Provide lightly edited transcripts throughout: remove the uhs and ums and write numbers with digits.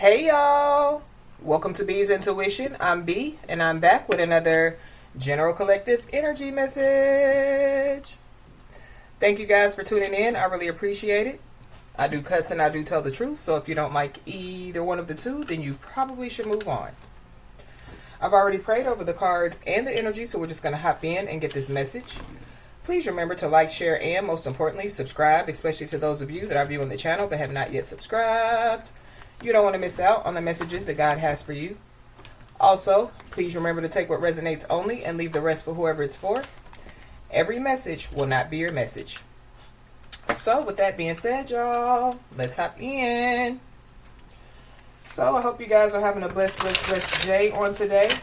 Hey y'all, welcome to B's Intuition. I'm B and I'm back with another General Collective Energy message. Thank you guys for tuning in. I really appreciate it. I do cuss and I do tell the truth, so if you don't like either one of the two, then you probably should move on. I've already prayed over the cards and the energy, so we're just going to hop in and get this message. Please remember to like, share, and most importantly, subscribe, especially to those of you that are viewing the channel but have not yet subscribed. You don't want to miss out on the messages that God has for you. Also, please remember to take what resonates only and leave the rest for whoever it's for. Every message will not be your message. So, with that being said, y'all, let's hop in. So, I hope you guys are having a blessed day on today.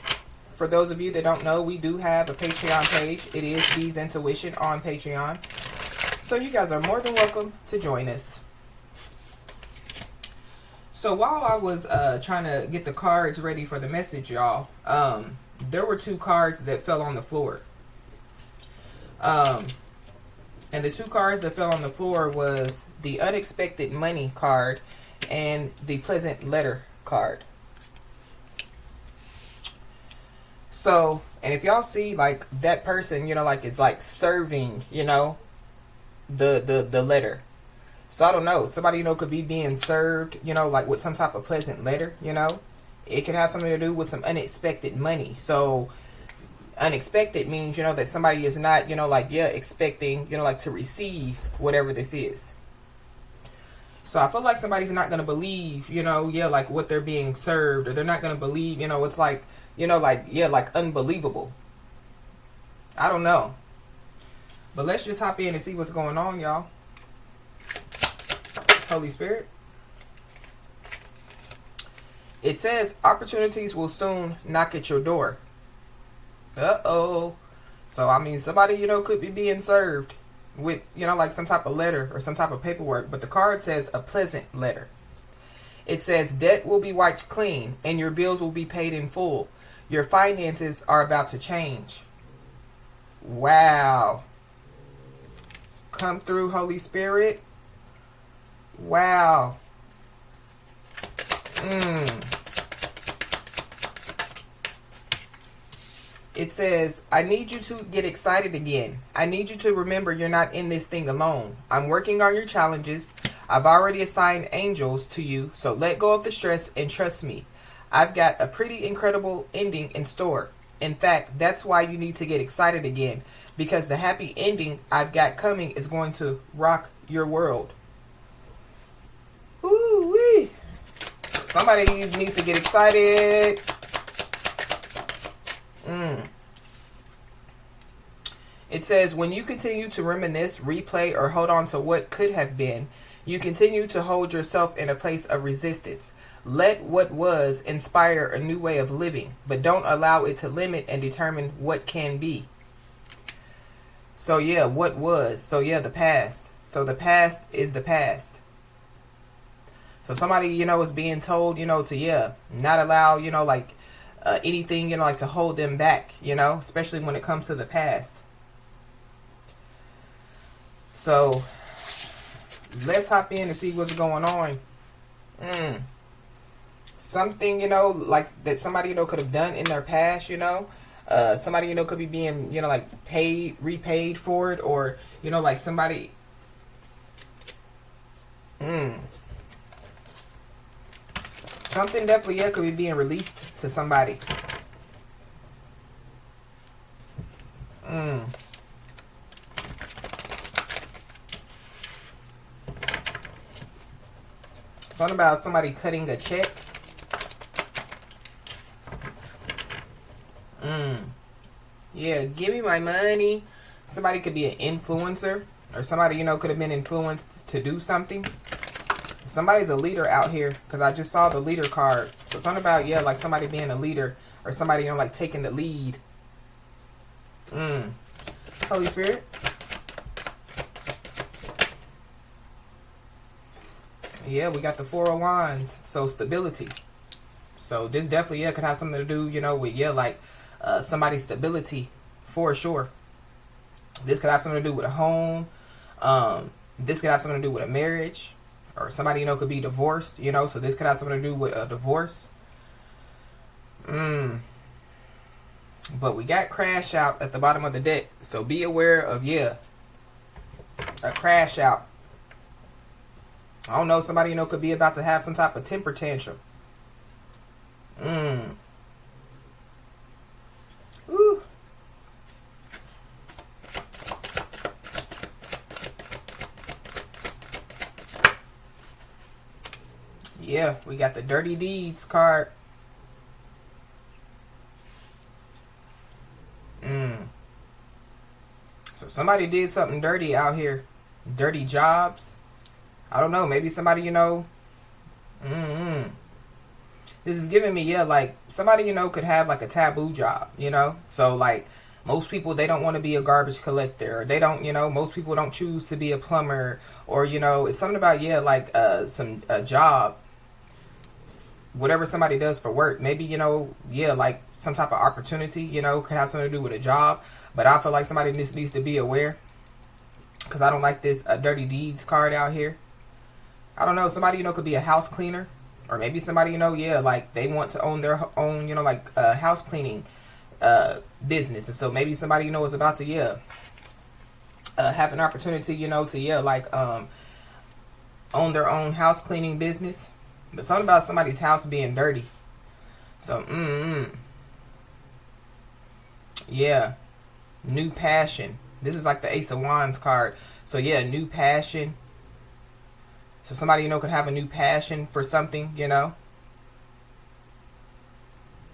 For those of you that don't know, we do have a Patreon page. It is B's Intuition on Patreon. So, you guys are more than welcome to join us. So while I was trying to get the cards ready for the message, y'all, there were two cards that fell on the floor. And the two cards that fell on the floor was the unexpected money card and the pleasant letter card. So, and if y'all see like that person, you know, like it's like serving, you know, the letter. So I don't know, somebody, you know, could be being served, you know, like with some type of pleasant letter, you know. It could have something to do with some unexpected money. So unexpected means, you know, that somebody is not, you know, like, yeah, expecting, you know, like to receive whatever this is. So I feel like somebody's not going to believe, you know, yeah, like what they're being served, or they're not going to believe, you know, it's like, you know, like, yeah, like unbelievable. I don't know. But let's just hop in and see what's going on, y'all. Holy Spirit. It says opportunities will soon knock at your door. Uh-oh. So, I mean, somebody, you know, could be being served with, you know, like some type of letter or some type of paperwork. But the card says a pleasant letter. It says debt will be wiped clean and your bills will be paid in full. Your finances are about to change. Wow. Come through, Holy Spirit. Wow. It says, I need you to get excited again. I need you to remember you're not in this thing alone. I'm working on your challenges. I've already assigned angels to you, so let go of the stress and trust me. I've got a pretty incredible ending in store. In fact, that's why you need to get excited again, because the happy ending I've got coming is going to rock your world. Ooh-wee. Somebody needs to get excited. It says, when you continue to reminisce, replay, or hold on to what could have been, you continue to hold yourself in a place of resistance. Let what was inspire a new way of living, but don't allow it to limit and determine what can be. So yeah, what was. So yeah, the past. So the past is the past. So somebody, you know, is being told, you know, to, yeah, not allow, you know, like anything, you know, like to hold them back, you know, especially when it comes to the past. So let's hop in and see what's going on. Something, you know, like that somebody, you know, could have done in their past, you know. Somebody, you know, could be being, you know, like repaid for it, or, you know, like somebody. Something definitely, yeah, could be being released to somebody. Something about somebody cutting a check. Yeah, give me my money. Somebody could be an influencer, or somebody, you know, could have been influenced to do something. Somebody's a leader out here, because I just saw the leader card. So something about, yeah, like somebody being a leader, or somebody, you know, like taking the lead. Holy Spirit. Yeah, we got the Four of Wands. So stability. So this definitely, yeah, could have something to do, you know, with, yeah, like somebody's stability for sure. This could have something to do with a home. This could have something to do with a marriage. or somebody, could be divorced, so this could have something to do with a divorce. But we got crash out at the bottom of the deck, so be aware of, a crash out. I don't know, somebody, could be about to have some type of temper tantrum. Ooh. Yeah, we got the Dirty Deeds card. So somebody did something dirty out here. Dirty jobs. I don't know. Maybe somebody, This is giving me, like somebody, could have like a taboo job, So like most people, they don't want to be a garbage collector. Or they don't, most people don't choose to be a plumber. Or, it's something about, like a job. Whatever somebody does for work. Maybe, like some type of opportunity, could have something to do with a job. But I feel like somebody just needs to be aware. Because I don't like this Dirty Deeds card out here. I don't know. Somebody, could be a house cleaner. Or maybe somebody, like they want to own their own, like house cleaning business. And so maybe somebody, is about to, have an opportunity, to, like own their own house cleaning business. But something about somebody's house being dirty. So, yeah. New passion. This is like the Ace of Wands card. So, yeah, new passion. So, somebody, could have a new passion for something,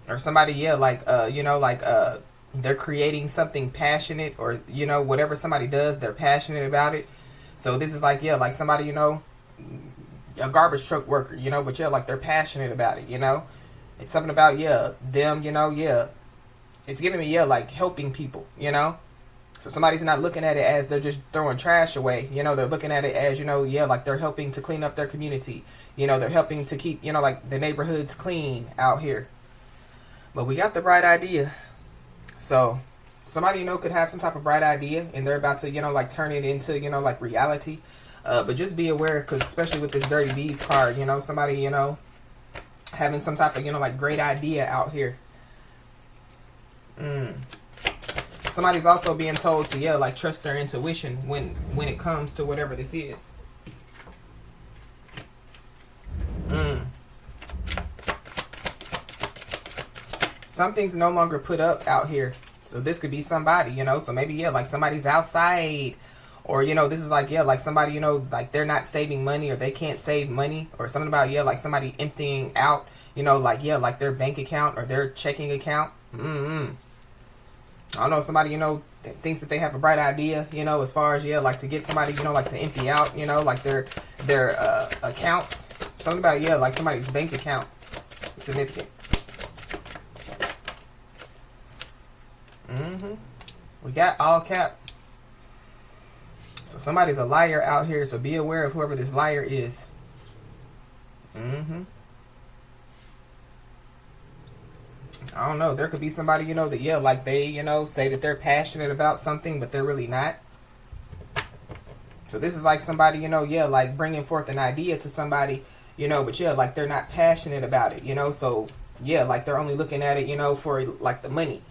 Or somebody, they're creating something passionate. Or, whatever somebody does, they're passionate about it. So, this is like, like somebody, a garbage truck worker, but like they're passionate about it, It's something about, them, It's giving me, like helping people, So somebody's not looking at it as they're just throwing trash away, They're looking at it as, like they're helping to clean up their community. They're helping to keep, like the neighborhoods clean out here. But we got the bright idea. So somebody, could have some type of bright idea and they're about to, like turn it into, like reality. But just be aware, because especially with this Dirty Deeds card, somebody, having some type of, like great idea out here. Somebody's also being told to, like trust their intuition when it comes to whatever this is. Something's no longer put up out here. So this could be somebody, So maybe, like somebody's outside. Or, this is like, like somebody, like they're not saving money or they can't save money. Or something about, like somebody emptying out, like, like their bank account or their checking account. I don't know, somebody, thinks that they have a bright idea, as far as, like to get somebody, like to empty out, like their accounts. Something about, like somebody's bank account. Significant. We got all cap. So somebody's a liar out here, so be aware of whoever this liar is. I don't know. There could be somebody, that, like they, say that they're passionate about something, but they're really not. So this is like somebody, like bringing forth an idea to somebody, but like they're not passionate about it, So, like they're only looking at it, for like the money.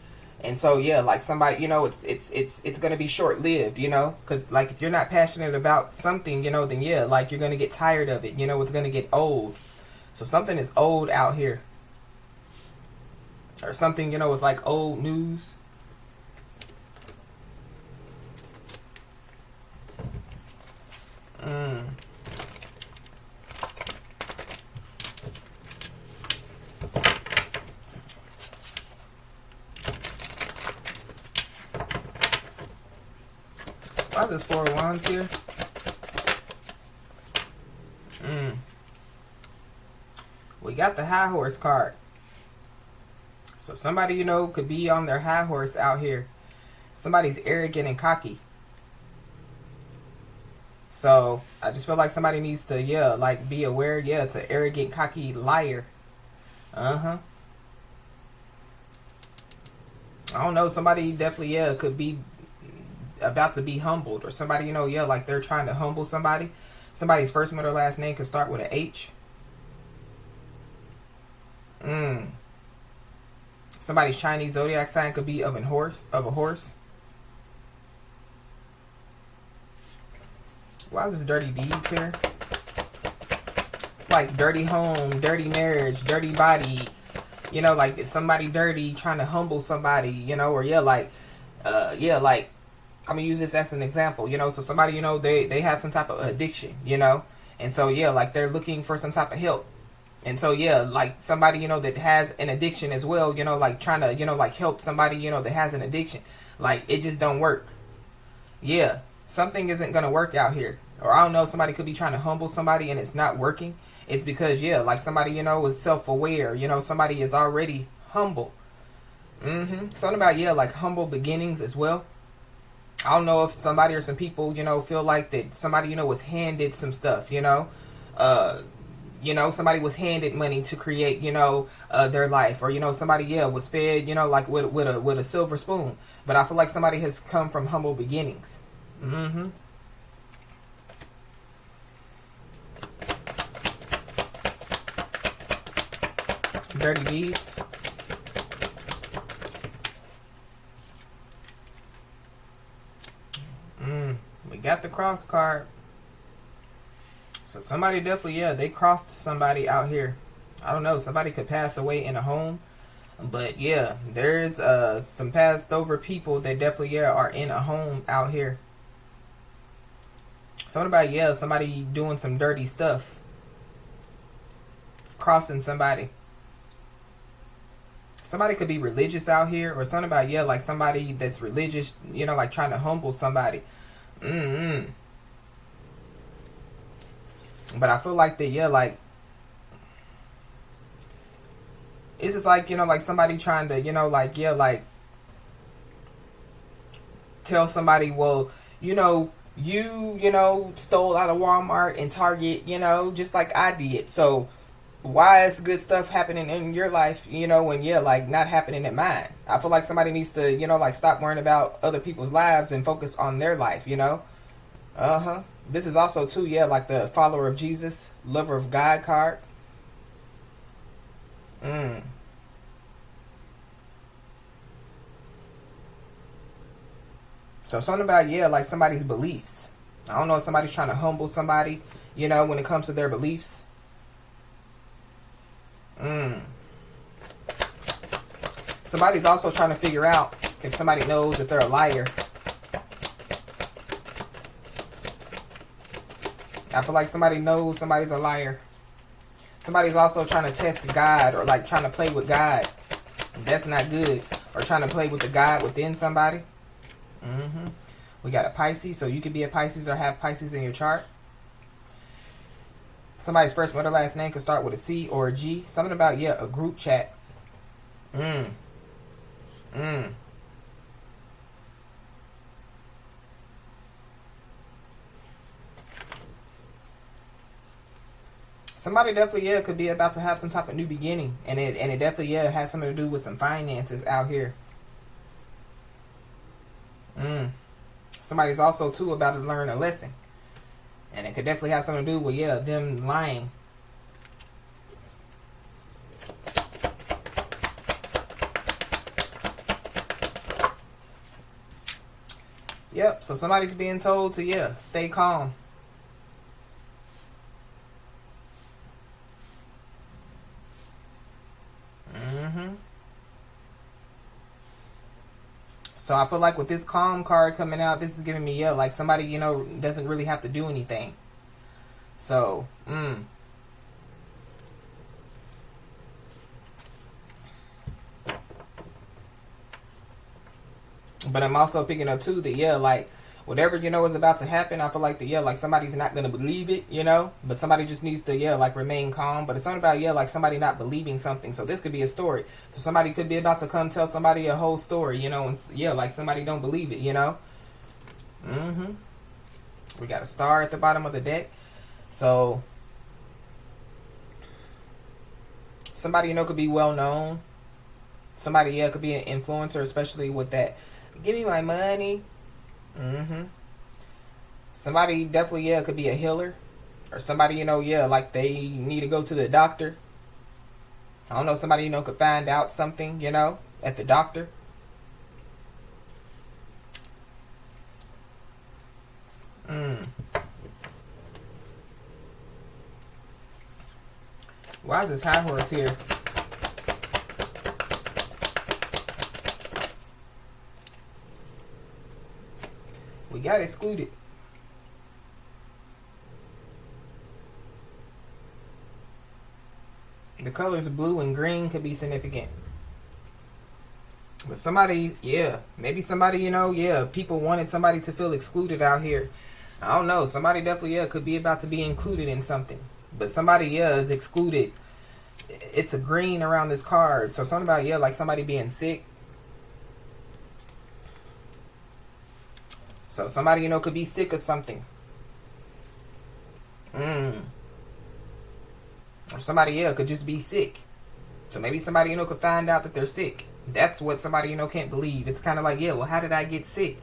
And so, like somebody, it's going to be short-lived, because like if you're not passionate about something, then like you're going to get tired of it, it's going to get old. So something is old out here. Or something, is like old news. Why is this 4 of Wands here? We got the High Horse card. So somebody, could be on their high horse out here. Somebody's arrogant and cocky. So I just feel like somebody needs to, like be aware, it's an arrogant, cocky liar. I don't know, somebody definitely, could be about to be humbled. Or somebody, like they're trying to humble somebody. Somebody's first, middle, last name could start with an H. Somebody's Chinese zodiac sign could be of a horse. Why is this dirty deeds here? It's like dirty home, dirty marriage, dirty body. You know, like somebody dirty trying to humble somebody, you know, or like I'm gonna use this as an example, you know. So somebody, you know, they have some type of addiction, you know, and so like they're looking for some type of help. And so like somebody, you know, that has an addiction as well, you know, like trying to, you know, like help somebody, you know, that has an addiction. Like it just don't work. Something isn't gonna work out here. Or I don't know, somebody could be trying to humble somebody and it's not working. It's because like somebody, you know, is self-aware, you know, somebody is already humble. Something about like humble beginnings as well. I don't know if somebody or some people, you know, feel like that somebody, you know, was handed some stuff, you know. Somebody was handed money to create, you know, their life, or, you know, somebody, was fed, you know, like with a silver spoon. But I feel like somebody has come from humble beginnings. Dirty deeds. We got the cross card. So somebody definitely, they crossed somebody out here. I don't know, somebody could pass away in a home. But there's some passed over people that definitely, are in a home out here. Something about, somebody doing some dirty stuff. Crossing somebody. Somebody could be religious out here, or something about, like somebody that's religious, you know, like trying to humble somebody. But I feel like that, like, it's just like, you know, like somebody trying to, you know, like, like, tell somebody, well, you know, you know, stole out of Walmart and Target, you know, just like I did. So why is good stuff happening in your life, you know, when like not happening in mine? I feel like somebody needs to, you know, like stop worrying about other people's lives and focus on their life, you know. This is also too, like the follower of Jesus, lover of God card. So something about, like somebody's beliefs. I don't know if somebody's trying to humble somebody, you know, when it comes to their beliefs. Somebody's also trying to figure out if somebody knows that they're a liar. I feel like somebody knows somebody's a liar. Somebody's also trying to test God, or like trying to play with God. That's not good. Or trying to play with the God within somebody. We got a Pisces, so you could be a Pisces or have Pisces in your chart. Somebody's first, middle, last name could start with a C or a G. Something about, a group chat. Somebody definitely, could be about to have some type of new beginning. And it definitely, has something to do with some finances out here. Somebody's also, too, about to learn a lesson. And it could definitely have something to do with, them lying. Yep, so somebody's being told to, stay calm. So I feel like with this calm card coming out, this is giving me, like somebody, you know, doesn't really have to do anything. So, But I'm also picking up too that, like, whatever, you know, is about to happen, I feel like that, like somebody's not going to believe it, you know, but somebody just needs to, like remain calm. But it's something about, like somebody not believing something. So this could be a story. So somebody could be about to come tell somebody a whole story, you know, and like somebody don't believe it, you know. We got a star at the bottom of the deck. So somebody, you know, could be well known. Somebody, could be an influencer, especially with that, give me my money. Somebody definitely, could be a healer. Or somebody, yeah, like they need to go to the doctor. I don't know, somebody, could find out something, at the doctor. Why is this high horse here? We got excluded. The colors blue and green could be significant. But somebody, yeah, maybe somebody, yeah, people wanted somebody to feel excluded out here. I don't know. Somebody definitely, yeah, could be about to be included in something. But somebody, yeah, is excluded. It's a green around this card. So something about, yeah, like somebody being sick. So somebody, could be sick of something. Or somebody, yeah, could just be sick. So maybe somebody, could find out that they're sick. That's what somebody, can't believe. It's kind of like, yeah, well, how did I get sick?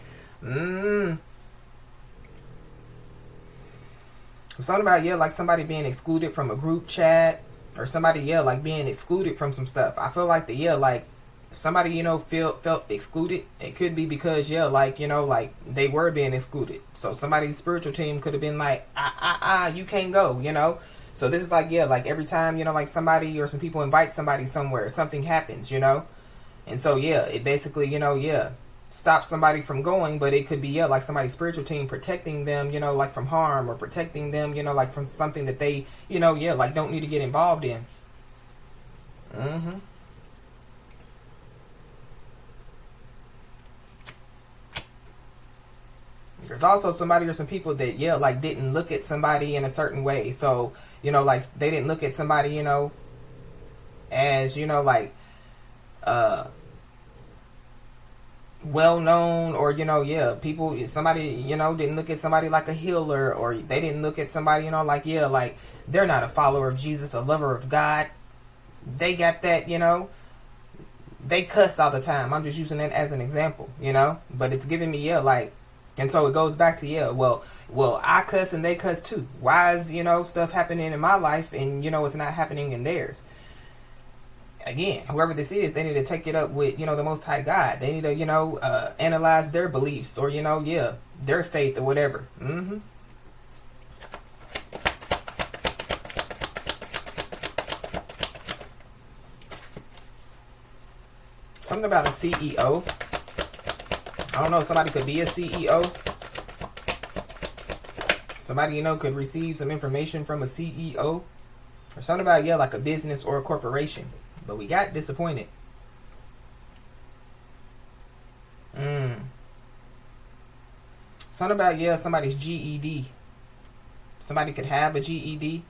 Something about, yeah, like somebody being excluded from a group chat. Or somebody, yeah, like being excluded from some stuff. I feel like yeah, like somebody, felt excluded. It could be because, yeah, like, like they were being excluded. So somebody's spiritual team could have been like, you can't go, So this is like, yeah, like every time, like somebody or some people invite somebody somewhere, something happens, And so, yeah, it basically, yeah, stops somebody from going, but it could be, yeah, like somebody's spiritual team protecting them, like from harm or protecting them, like from something that they, yeah, like don't need to get involved in. There's also somebody or some people that, yeah, like didn't look at somebody in a certain way. So, like they didn't look at somebody, as, like, well known, or yeah, people, somebody, didn't look at somebody like a healer, or they didn't look at somebody, like, yeah, like they're not a follower of Jesus, a lover of God. They got that, they cuss all the time. I'm just using that as an example, but it's giving me, yeah, like, and so it goes back to, yeah, well, I cuss and they cuss too. Why is, stuff happening in my life and, it's not happening in theirs? Again, whoever this is, they need to take it up with, the Most High God. They need to, analyze their beliefs or, yeah, their faith or whatever. Something about a CEO. I don't know, somebody could be a CEO. Somebody, could receive some information from a CEO. Or something about, yeah, like a business or a corporation. But we got disappointed. Something about, yeah, somebody's GED. Somebody could have a GED.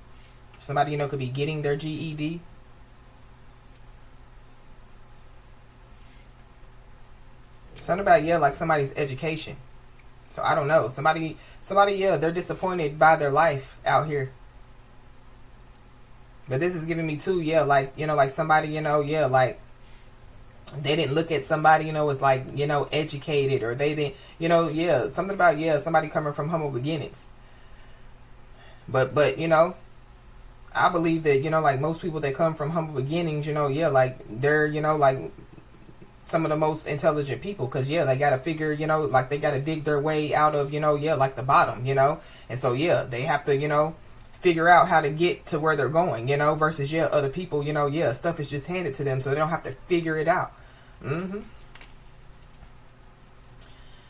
Somebody, could be getting their GED. Something about, yeah, like somebody's education. So I don't know. Somebody, yeah, they're disappointed by their life out here. But this is giving me too, yeah, like, like somebody, yeah, like they didn't look at somebody, as like, educated, or they didn't, yeah, something about, yeah, somebody coming from humble beginnings. But, I believe that, like most people that come from humble beginnings, yeah, like they're, like some of the most intelligent people, because, yeah, they got to figure, like they got to dig their way out of, yeah, like the bottom, and so, yeah, they have to, figure out how to get to where they're going, versus, yeah, other people, yeah, stuff is just handed to them, so they don't have to figure it out.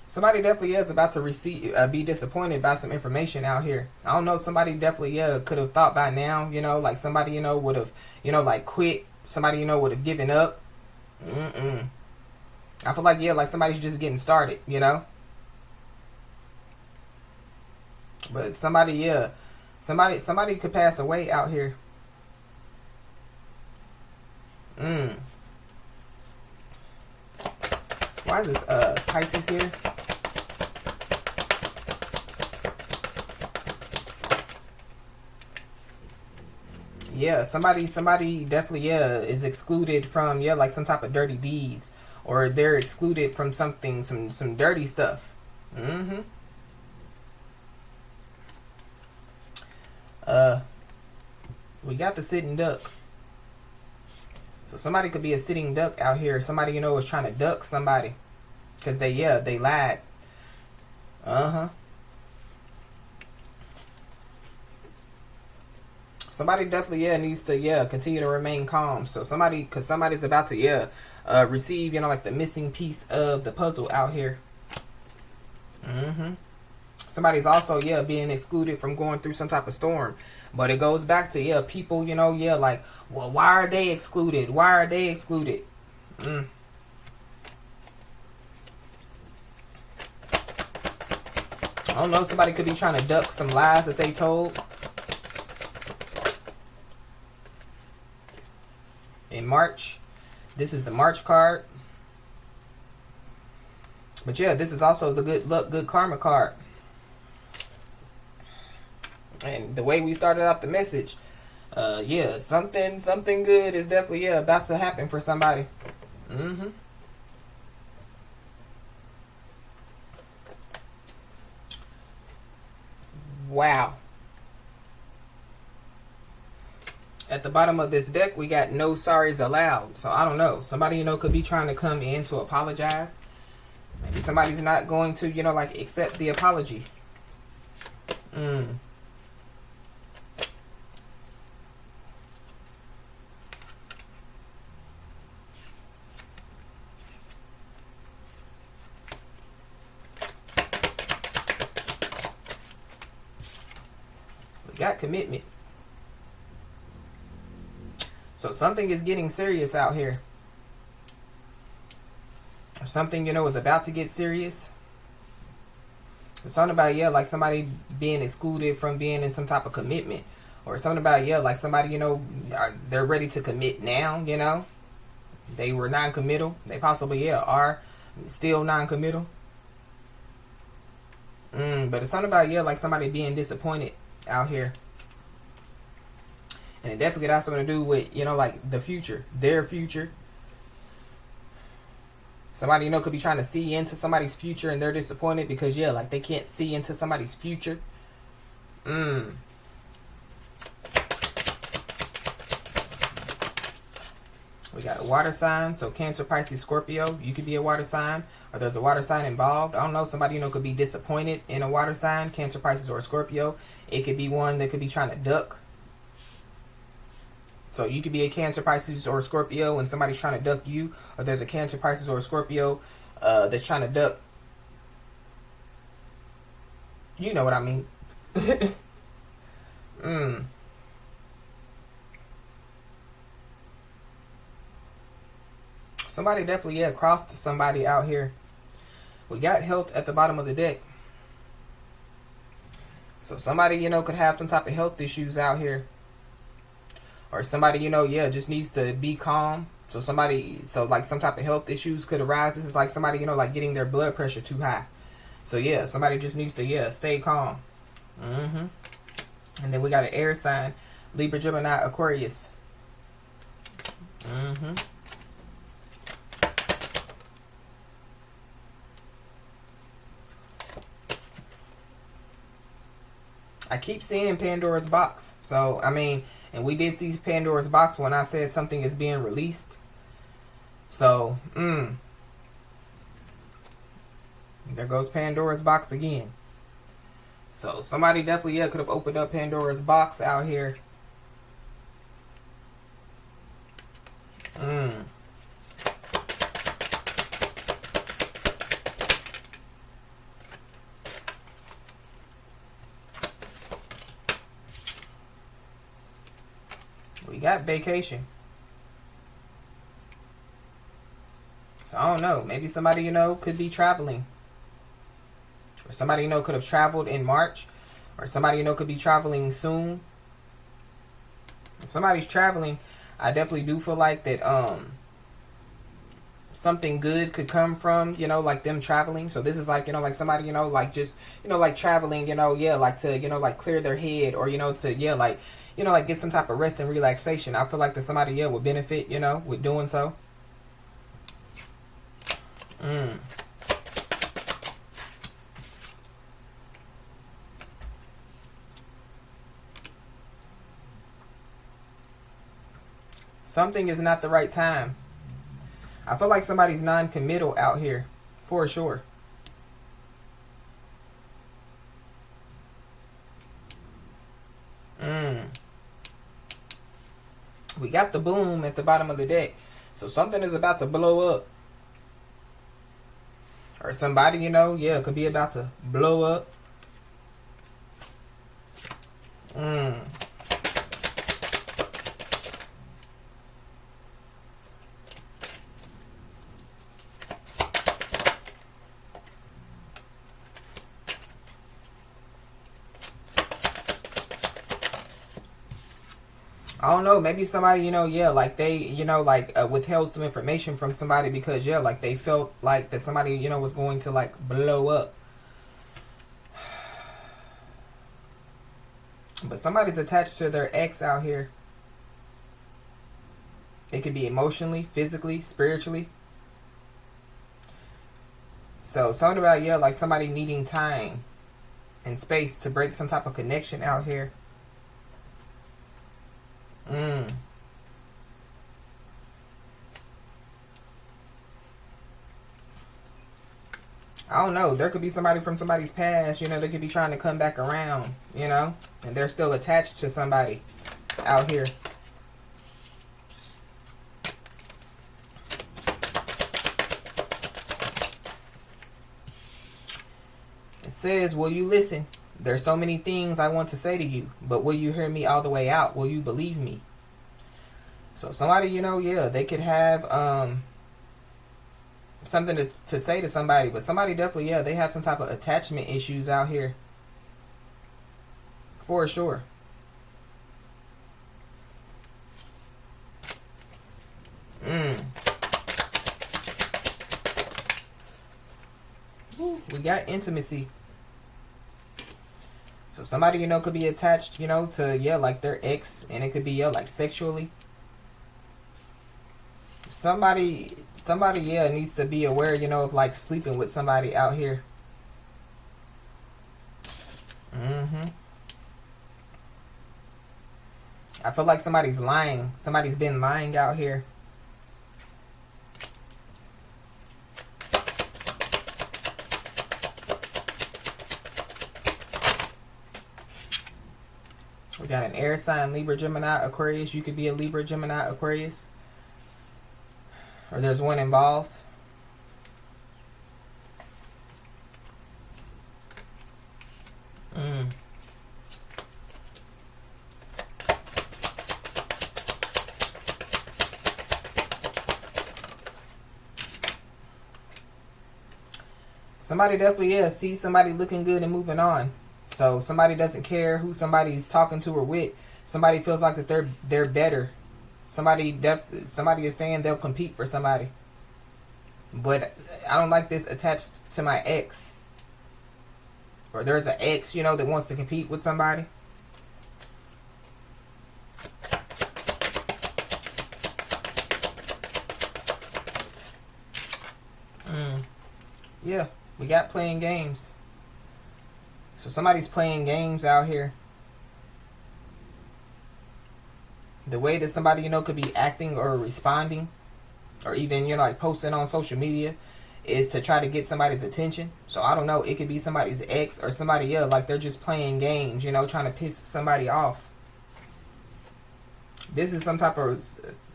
Somebody definitely is about to be disappointed by some information out here. I don't know, somebody definitely, yeah, could have thought by now, like somebody, would have, like quit. Somebody, would have given up. I feel like, yeah, like somebody's just getting started, But somebody, yeah, somebody could pass away out here. Why is this Pisces here? Yeah, somebody definitely, yeah, is excluded from, yeah, like some type of dirty deeds, or they're excluded from something, some dirty stuff. We got the sitting duck. So somebody could be a sitting duck out here. Somebody, you know, is trying to duck somebody. Because they lied. Somebody definitely, needs to, continue to remain calm. So because somebody's about to, receive, you know, like the missing piece of the puzzle out here. Somebody's also, being excluded from going through some type of storm. But it goes back to, people, you know, like, well, why are they excluded? Why are they excluded? I don't know. Somebody could be trying to duck some lies that they told. In March. This is the March card. But yeah, this is also the good luck, good karma card. And the way we started out the message, something good is definitely, about to happen for somebody. Wow. At the bottom of this deck, we got no sorries allowed. So I don't know. Somebody, you know, could be trying to come in to apologize. Maybe somebody's not going to, you know, like accept the apology. We got commitment. So something is getting serious out here. Or something, you know, is about to get serious. It's something about, like somebody being excluded from being in some type of commitment. Or something about, like somebody, you know, they're ready to commit now, you know. They were non-committal. They possibly, are still non-committal. But it's something about, like somebody being disappointed out here. And it definitely got something to do with, you know, like the future. Their future. Somebody, you know, could be trying to see into somebody's future and they're disappointed because, like they can't see into somebody's future. We got a water sign. So Cancer, Pisces, Scorpio. You could be a water sign or there's a water sign involved. I don't know. Somebody, you know, could be disappointed in a water sign. Cancer, Pisces, or Scorpio. It could be one that could be trying to duck. So you could be a Cancer, Pisces, or Scorpio and somebody's trying to duck you. Or there's a Cancer, Pisces, or Scorpio that's trying to duck. You know what I mean. Somebody definitely, crossed somebody out here. We got health at the bottom of the deck. So somebody, you know, could have some type of health issues out here. Or somebody, you know, just needs to be calm. So like some type of health issues could arise. This is like somebody, you know, like getting their blood pressure too high. So somebody just needs to, stay calm. And then we got an air sign. Libra, Gemini, Aquarius. I keep seeing Pandora's box. So, I mean, and we did see Pandora's box when I said something is being released. So, there goes Pandora's box again. So, somebody definitely, could have opened up Pandora's box out here. We got vacation. So I don't know. Maybe somebody, you know, could be traveling. Or somebody, you know, could have traveled in March. Or somebody, you know, could be traveling soon. If somebody's traveling, I definitely do feel like that something good could come from, you know, like them traveling. So this is like, you know, like somebody, you know, like just, you know, like traveling, you know, like to, you know, like clear their head or, you know, to, like, you know, like get some type of rest and relaxation. I feel like that somebody, would benefit, you know, with doing so. Something is not the right time. I feel like somebody's non-committal out here, for sure. We got the boom at the bottom of the deck. So something is about to blow up. Or somebody, yeah, could be about to blow up. I don't know, maybe somebody, yeah, like they, withheld some information from somebody because, yeah, like they felt like that somebody, was going to, like, blow up. But somebody's attached to their ex out here. It could be emotionally, physically, spiritually. So, something about, yeah, like somebody needing time and space to break some type of connection out here. I don't know. There could be somebody from somebody's past, they could be trying to come back around, and they're still attached to somebody out here. It says, will you listen? There's so many things I want to say to you, but will you hear me all the way out? Will you believe me? So somebody, yeah, they could have something to say to somebody, but somebody definitely, yeah, they have some type of attachment issues out here. For sure. Ooh, we got intimacy. So somebody, could be attached, to, yeah, like their ex, and it could be, yeah, like sexually. Somebody, yeah, needs to be aware, of like sleeping with somebody out here. I feel like somebody's lying. Somebody's been lying out here. We got an air sign, Libra, Gemini, Aquarius. You could be a Libra, Gemini, Aquarius. Or there's one involved. Somebody definitely, yeah, sees somebody looking good and moving on. So somebody doesn't care who somebody's talking to or with. Somebody feels like that they're better. Somebody is saying they'll compete for somebody. But I don't like this attached to my ex. Or there's an ex, that wants to compete with somebody. Yeah, we got playing games. So somebody's playing games out here. The way that somebody, could be acting or responding, or even, like posting on social media, is to try to get somebody's attention. So I don't know, it could be somebody's ex or somebody else, like they're just playing games, trying to piss somebody off. This is some type of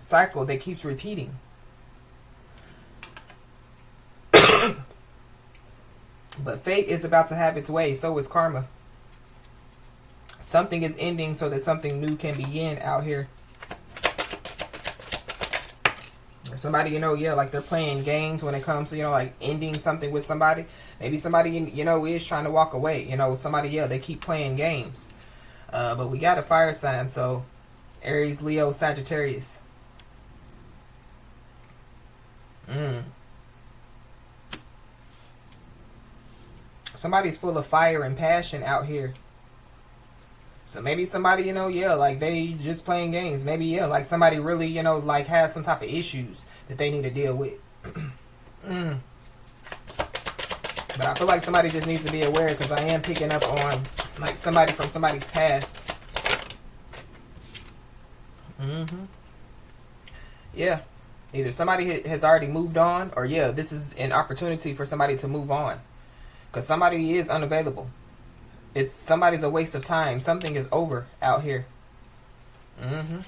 cycle that keeps repeating. But fate is about to have its way, so is karma. Something is ending so that something new can begin out here. Or somebody, yeah, like they're playing games when it comes to, like ending something with somebody. Maybe somebody, is trying to walk away. Somebody, yeah, they keep playing games. But we got a fire sign, so Aries, Leo, Sagittarius. Somebody's full of fire and passion out here. So maybe somebody, yeah, like they just playing games. Maybe, yeah, like somebody really, like has some type of issues that they need to deal with. But I feel like somebody just needs to be aware, because I am picking up on like somebody from somebody's past. Yeah. Either somebody has already moved on, or yeah, this is an opportunity for somebody to move on. Because somebody is unavailable. It's somebody's a waste of time. Something is over out here. Mm-hmm.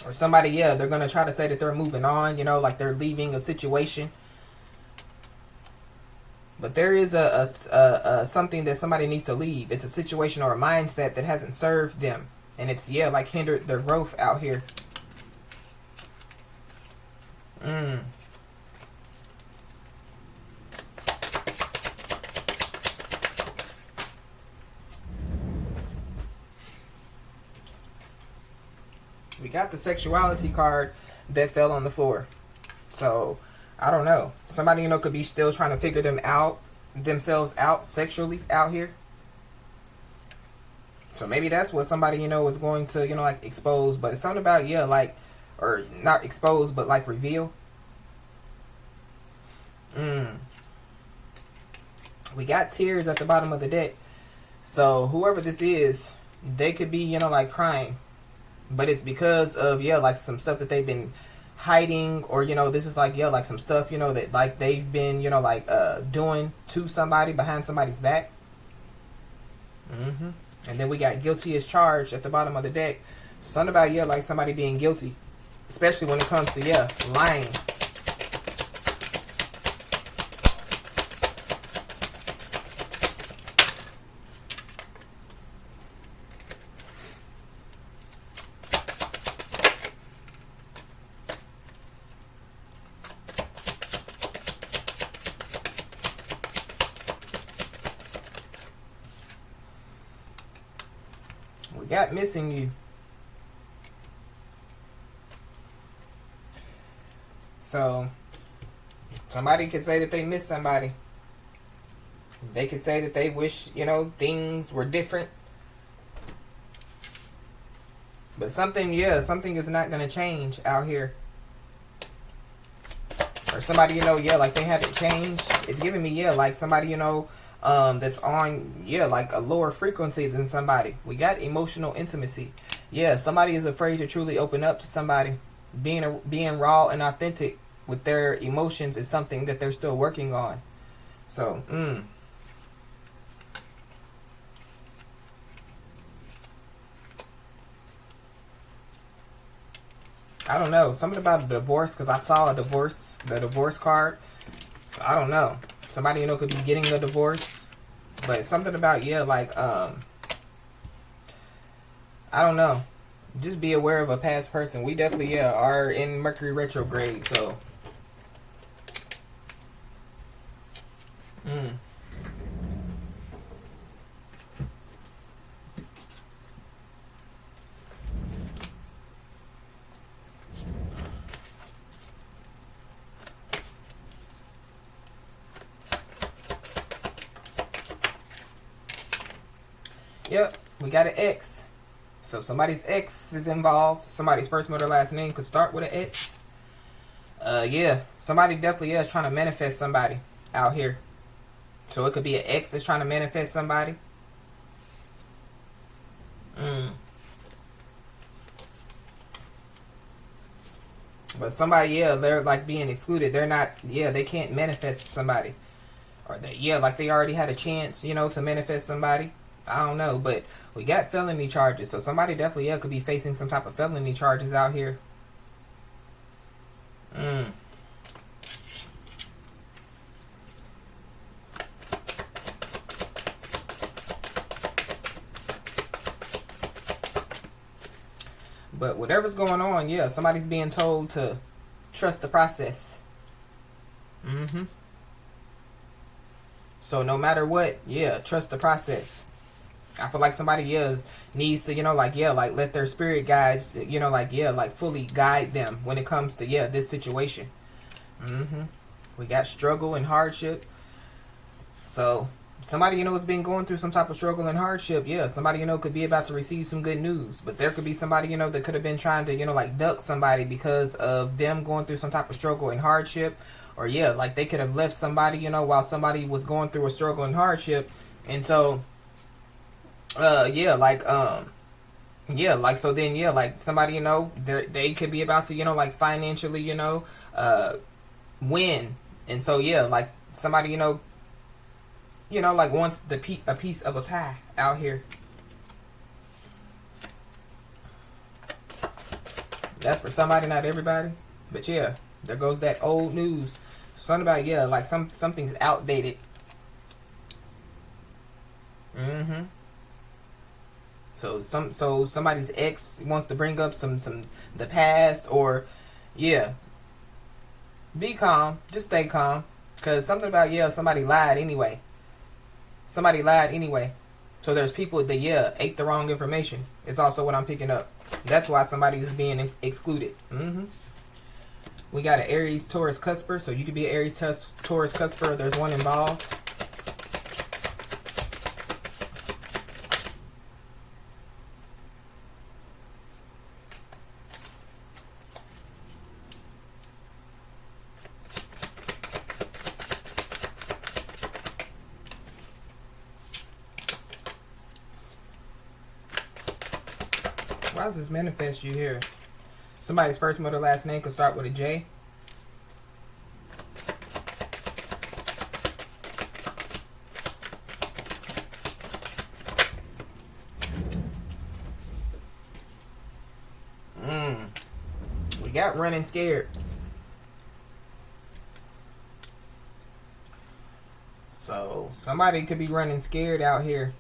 Or somebody, yeah, they're going to try to say that they're moving on, like they're leaving a situation. But there is a something that somebody needs to leave. It's a situation or a mindset that hasn't served them. And it's, yeah, like hindered their growth out here. We got the sexuality card that fell on the floor. So, I don't know. Somebody, could be still trying to figure themselves out sexually out here. So maybe that's what somebody, is going to, like expose. But it's something about, yeah, like, or not expose, but like reveal. We got tears at the bottom of the deck. So whoever this is, they could be, like crying. But it's because of, yeah, like some stuff that they've been hiding, or, this is like, yeah, like some stuff, that like they've been, like doing to somebody behind somebody's back. And then we got guilty as charged at the bottom of the deck. Something about, yeah, like somebody being guilty. Especially when it comes to, yeah, lying. We got missing you. So, somebody could say that they miss somebody. They could say that they wish, things were different. But something is not going to change out here. Or somebody, yeah, like they haven't changed. It's giving me, yeah, like somebody, that's on, yeah, like a lower frequency than somebody. We got emotional intimacy. Yeah, somebody is afraid to truly open up to somebody. Being raw and authentic with their emotions is something that they're still working on. So, I don't know. Something about a divorce, because I saw the divorce card. So, I don't know. Somebody, could be getting a divorce. But something about, yeah, like, I don't know. Just be aware of a past person. We definitely, yeah, are in Mercury retrograde, so. Yep, we got an X. So somebody's ex is involved. Somebody's first, middle, last name could start with an X. Yeah, somebody definitely is trying to manifest somebody out here. So it could be an ex that's trying to manifest somebody. But somebody, yeah, they're like being excluded. They're not, yeah, they can't manifest somebody. Or they, yeah, like they already had a chance, to manifest somebody. I don't know, but we got felony charges. So somebody definitely, yeah, could be facing some type of felony charges out here. But whatever's going on, yeah, somebody's being told to trust the process. So no matter what, yeah, trust the process. I feel like somebody else needs to, like, yeah, like let their spirit guides, like, yeah, like fully guide them when it comes to, yeah, this situation. We got struggle and hardship. So somebody, has been going through some type of struggle and hardship. Yeah, somebody, could be about to receive some good news. But there could be somebody, that could have been trying to, like duck somebody because of them going through some type of struggle and hardship. Or, yeah, like they could have left somebody, while somebody was going through a struggle and hardship. And so, yeah, like, Yeah, like, so then, yeah, like, somebody, they could be about to, like, financially, win. And so, yeah, like, somebody, like, wants a piece of a pie out here. That's for somebody, not everybody. But yeah, there goes that old news. Something about, yeah, like, something's outdated. Mm-hmm. So somebody's ex wants to bring up some the past, or yeah, be calm, just stay calm, cause something about, yeah, somebody lied anyway. Somebody lied anyway. So there's people that, yeah, ate the wrong information. It's also what I'm picking up. That's why somebody is being excluded. We got an Aries Taurus cusper, so you could be an Aries Taurus cusper. There's one involved. Why does this manifest you here? Somebody's first, middle, last name could start with a J. We got running scared. So somebody could be running scared out here.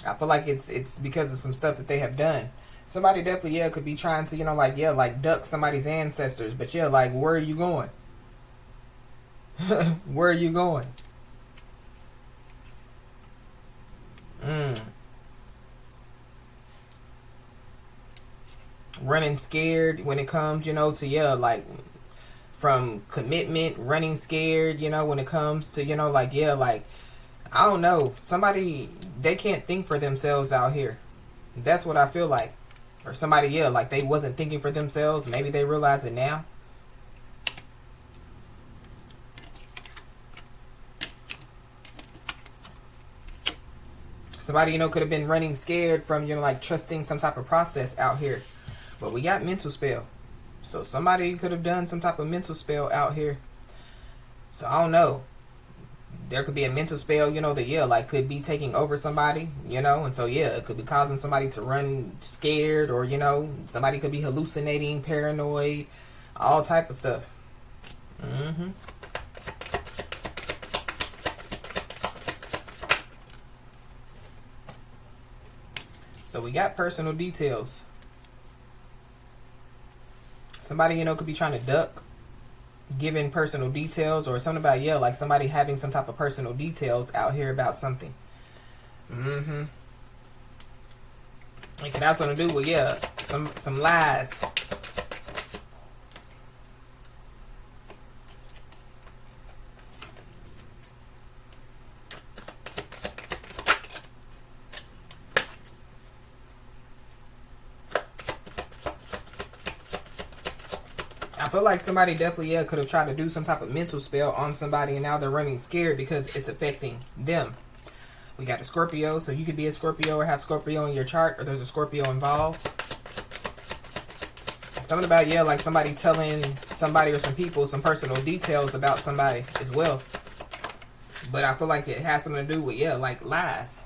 I feel like it's because of some stuff that they have done. Somebody definitely, yeah, could be trying to, like duck somebody's ancestors. But yeah, like, where are you going? Where are you going? Running scared when it comes, to, yeah, like, from commitment, running scared, when it comes to, like, yeah, like, I don't know. Somebody, they can't think for themselves out here. That's what I feel like. Or somebody, yeah, like they wasn't thinking for themselves. Maybe they realize it now. Somebody, could have been running scared from, like trusting some type of process out here. But we got mental spell. So somebody could have done some type of mental spell out here. So I don't know. There could be a mental spell, that, yeah, like could be taking over somebody, and so, yeah, it could be causing somebody to run scared, or, somebody could be hallucinating, paranoid, all type of stuff. So we got personal details. Somebody, could be trying to duck giving personal details, or something about, yeah, like somebody having some type of personal details out here about something. It can also do with, yeah, some lies. I feel like somebody definitely, yeah, could have tried to do some type of mental spell on somebody, and now they're running scared because it's affecting them. We got a Scorpio, so you could be a Scorpio or have Scorpio in your chart, or there's a Scorpio involved. Something about, yeah, like somebody telling somebody or some people some personal details about somebody as well. But I feel like it has something to do with, yeah, like lies.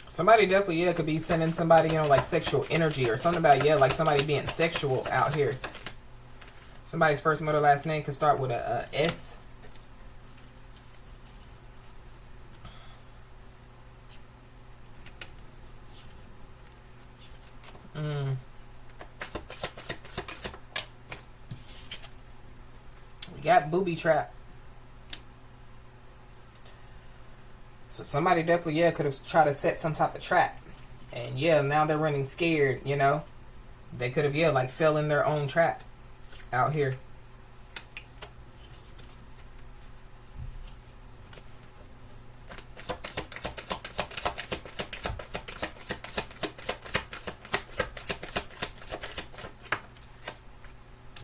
Somebody definitely, yeah, could be sending somebody, like sexual energy, or something about, yeah, like somebody being sexual out here. Somebody's first, middle, last name could start with a S. We got booby trap. So somebody definitely, yeah, could have tried to set some type of trap. And yeah, now they're running scared, They could have, yeah, like fell in their own trap out here.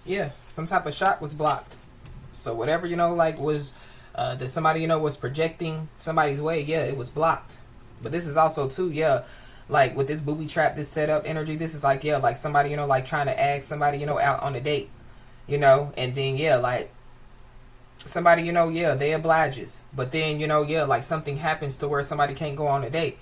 Yeah, some type of shot was blocked. So whatever, like was that somebody, was projecting somebody's way, yeah, it was blocked. But this is also too, yeah, like with this booby trap, this setup energy, this is like, yeah, like somebody, like trying to ask somebody, out on a date, and then, yeah, like somebody, yeah, they obliges. But then, yeah, like something happens to where somebody can't go on a date.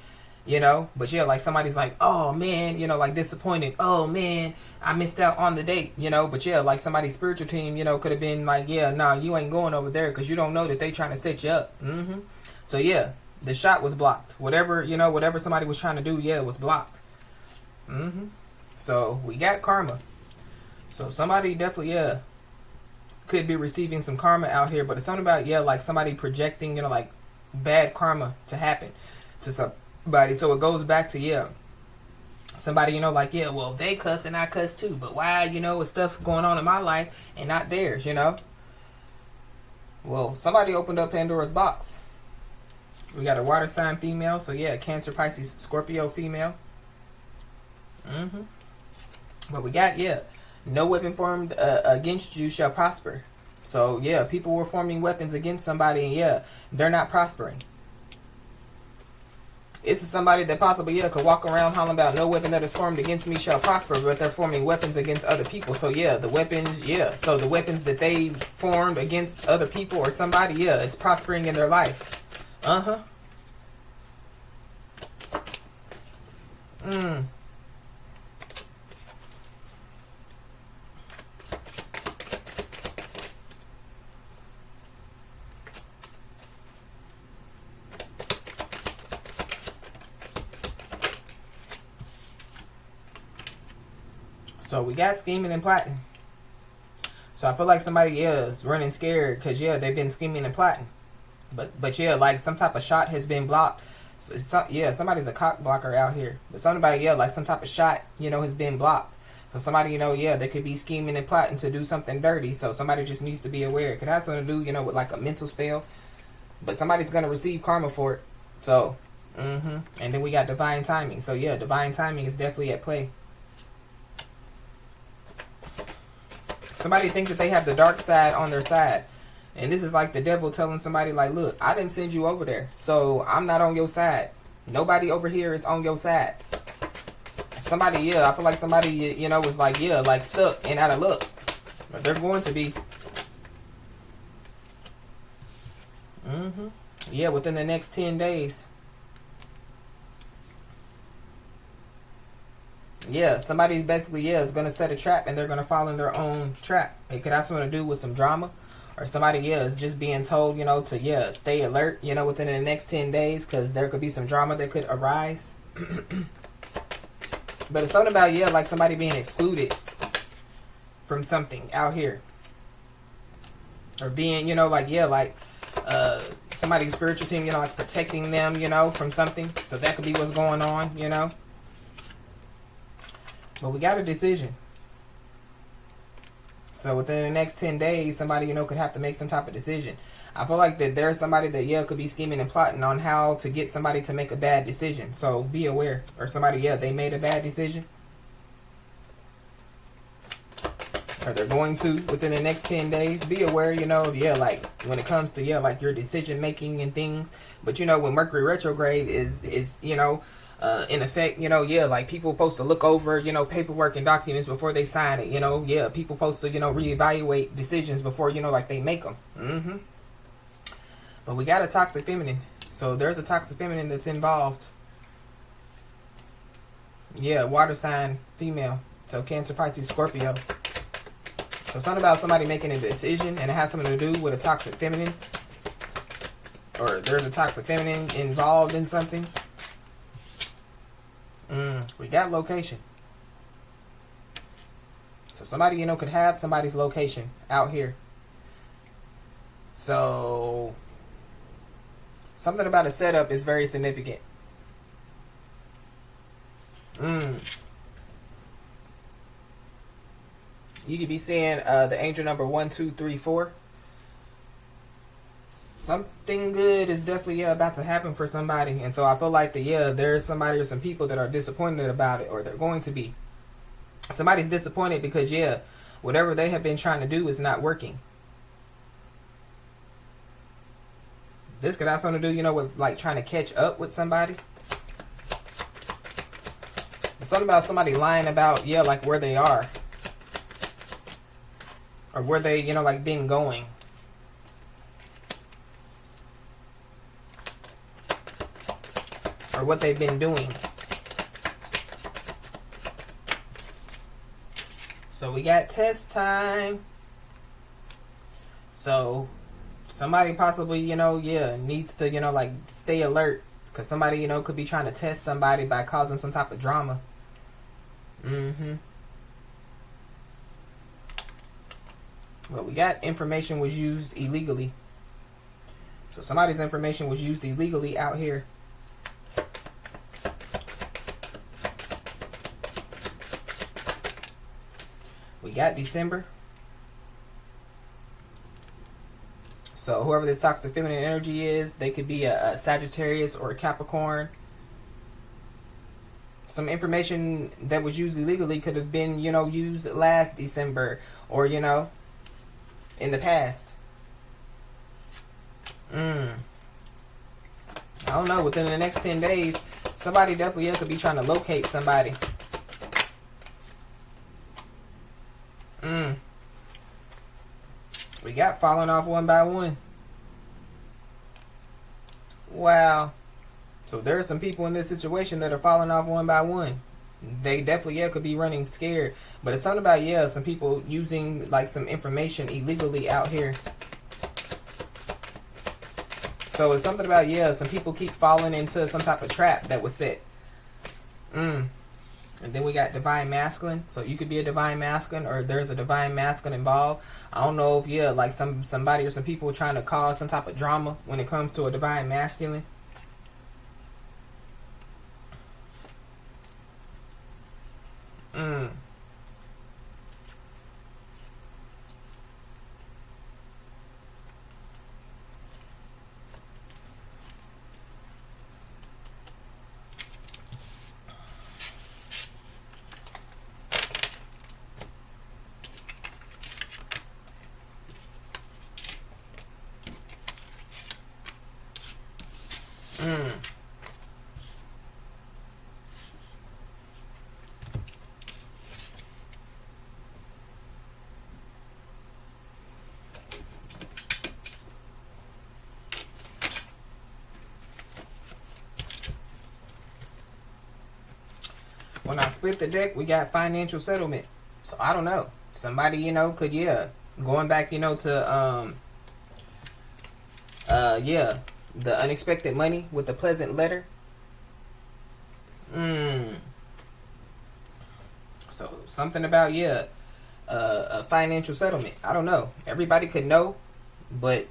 But yeah, like somebody's like, oh man, like disappointed, oh man, I missed out on the date, but yeah, like somebody's spiritual team, could have been like, yeah, nah, you ain't going over there because you don't know that they trying to set you up. So yeah, the shot was blocked. Whatever, whatever somebody was trying to do, yeah, it was blocked. So we got karma. So somebody definitely, yeah, could be receiving some karma out here, but it's something about, yeah, like somebody projecting, like bad karma to happen to somebody. So it goes back to, yeah, somebody, like, yeah, well, they cuss and I cuss too, but why, is stuff going on in my life and not theirs, Well, somebody opened up Pandora's box. We got a water sign female, so yeah, Cancer, Pisces, Scorpio female. But we got, yeah, no weapon formed against you shall prosper. So yeah, people were forming weapons against somebody, and yeah, they're not prospering. This is somebody that possibly, yeah, could walk around hollering about no weapon that is formed against me shall prosper, but they're forming weapons against other people. So yeah, the weapons, yeah, so the weapons that they formed against other people or somebody, yeah, it's prospering in their life. So we got scheming and plotting. So I feel like somebody is running scared because, yeah, they've been scheming and plotting. But yeah, like some type of shot has been blocked. So, yeah, somebody's a cock blocker out here. But somebody, yeah, like some type of shot, has been blocked. So somebody, yeah, they could be scheming and plotting to do something dirty. So somebody just needs to be aware. It could have something to do, with like a mental spell. But somebody's going to receive karma for it. So, and then we got divine timing. So yeah, divine timing is definitely at play. Somebody thinks that they have the dark side on their side. And this is like the devil telling somebody, like, look, I didn't send you over there, so I'm not on your side. Nobody over here is on your side. Somebody, yeah, I feel like somebody, was like, yeah, like stuck and out of luck. But they're going to be. Yeah, within the next 10 days. Yeah, somebody basically, yeah, is going to set a trap and they're going to fall in their own trap. It could have something to do with some drama. Or somebody, yeah, is just being told, to, yeah, stay alert, within the next 10 days. Because there could be some drama that could arise. But it's something about, yeah, like somebody being excluded from something out here. Or being, like, yeah, like somebody's spiritual team, like protecting them, from something. So that could be what's going on, But we got a decision. So within the next 10 days, somebody, could have to make some type of decision. I feel like that there's somebody that, yeah, could be scheming and plotting on how to get somebody to make a bad decision. So be aware. Or somebody, yeah, they made a bad decision. Or they're going to within the next 10 days. Be aware, yeah, like when it comes to, yeah, like your decision making and things. But, when Mercury retrograde is in effect, yeah, like people supposed to look over, paperwork and documents before they sign it, yeah, people supposed to, reevaluate decisions before, like they make them. But we got a toxic feminine. So there's a toxic feminine that's involved. Yeah, water sign female. So Cancer, Pisces, Scorpio. So something about somebody making a decision and it has something to do with a toxic feminine. Or there's a toxic feminine involved in something. We got location. So somebody, could have somebody's location out here. So something about a setup is very significant. You could be seeing the angel number 1, 2, 3, 4. Something good is definitely about to happen for somebody. And so I feel like that, there's somebody or some people that are disappointed about it, or they're going to be. Somebody's disappointed because, whatever they have been trying to do is not working. This could have something to do, you know, with like trying to catch up with somebody. It's something about somebody lying about, yeah, like where they are. Or where they, you know, like been going. Or what they've been doing. So we got test time. So somebody possibly, you know, yeah, needs to, you know, like stay alert. Because somebody, you know, could be trying to test somebody by causing some type of drama. Well, we got information was used illegally. So somebody's information was used illegally out here. We got December. So whoever this toxic feminine energy is, they could be a Sagittarius or a Capricorn. Some information that was used illegally could have been, you know, used last December or, you know, in the past. I don't know. Within the next 10 days, somebody definitely could be trying to locate somebody. We got falling off one by one. Wow. So there are some people in this situation that are falling off one by one. They definitely, could be running scared. But it's something about, some people using, like, some information illegally out here. So it's something about, some people keep falling into some type of trap that was set. And then we got divine masculine. So you could be a divine masculine or there's a divine masculine involved. I don't know if, like somebody or some people trying to cause some type of drama when it comes to a divine masculine. When I split the deck, we got financial settlement. So I don't know. Somebody, could, going back, to, the unexpected money with the pleasant letter. So something about, a financial settlement. I don't know. Everybody could know, but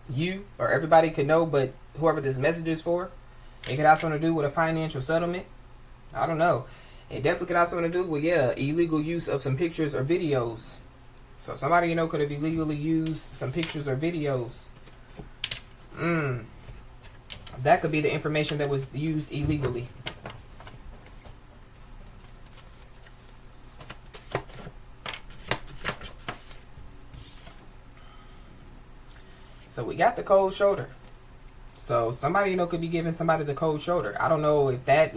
you, or everybody could know, but whoever this message is for. It could have something to do with a financial settlement. I don't know. It definitely could have something to do with, illegal use of some pictures or videos. So somebody, could have illegally used some pictures or videos. That could be the information that was used illegally. So we got the cold shoulder. So somebody, could be giving somebody the cold shoulder. I don't know if that,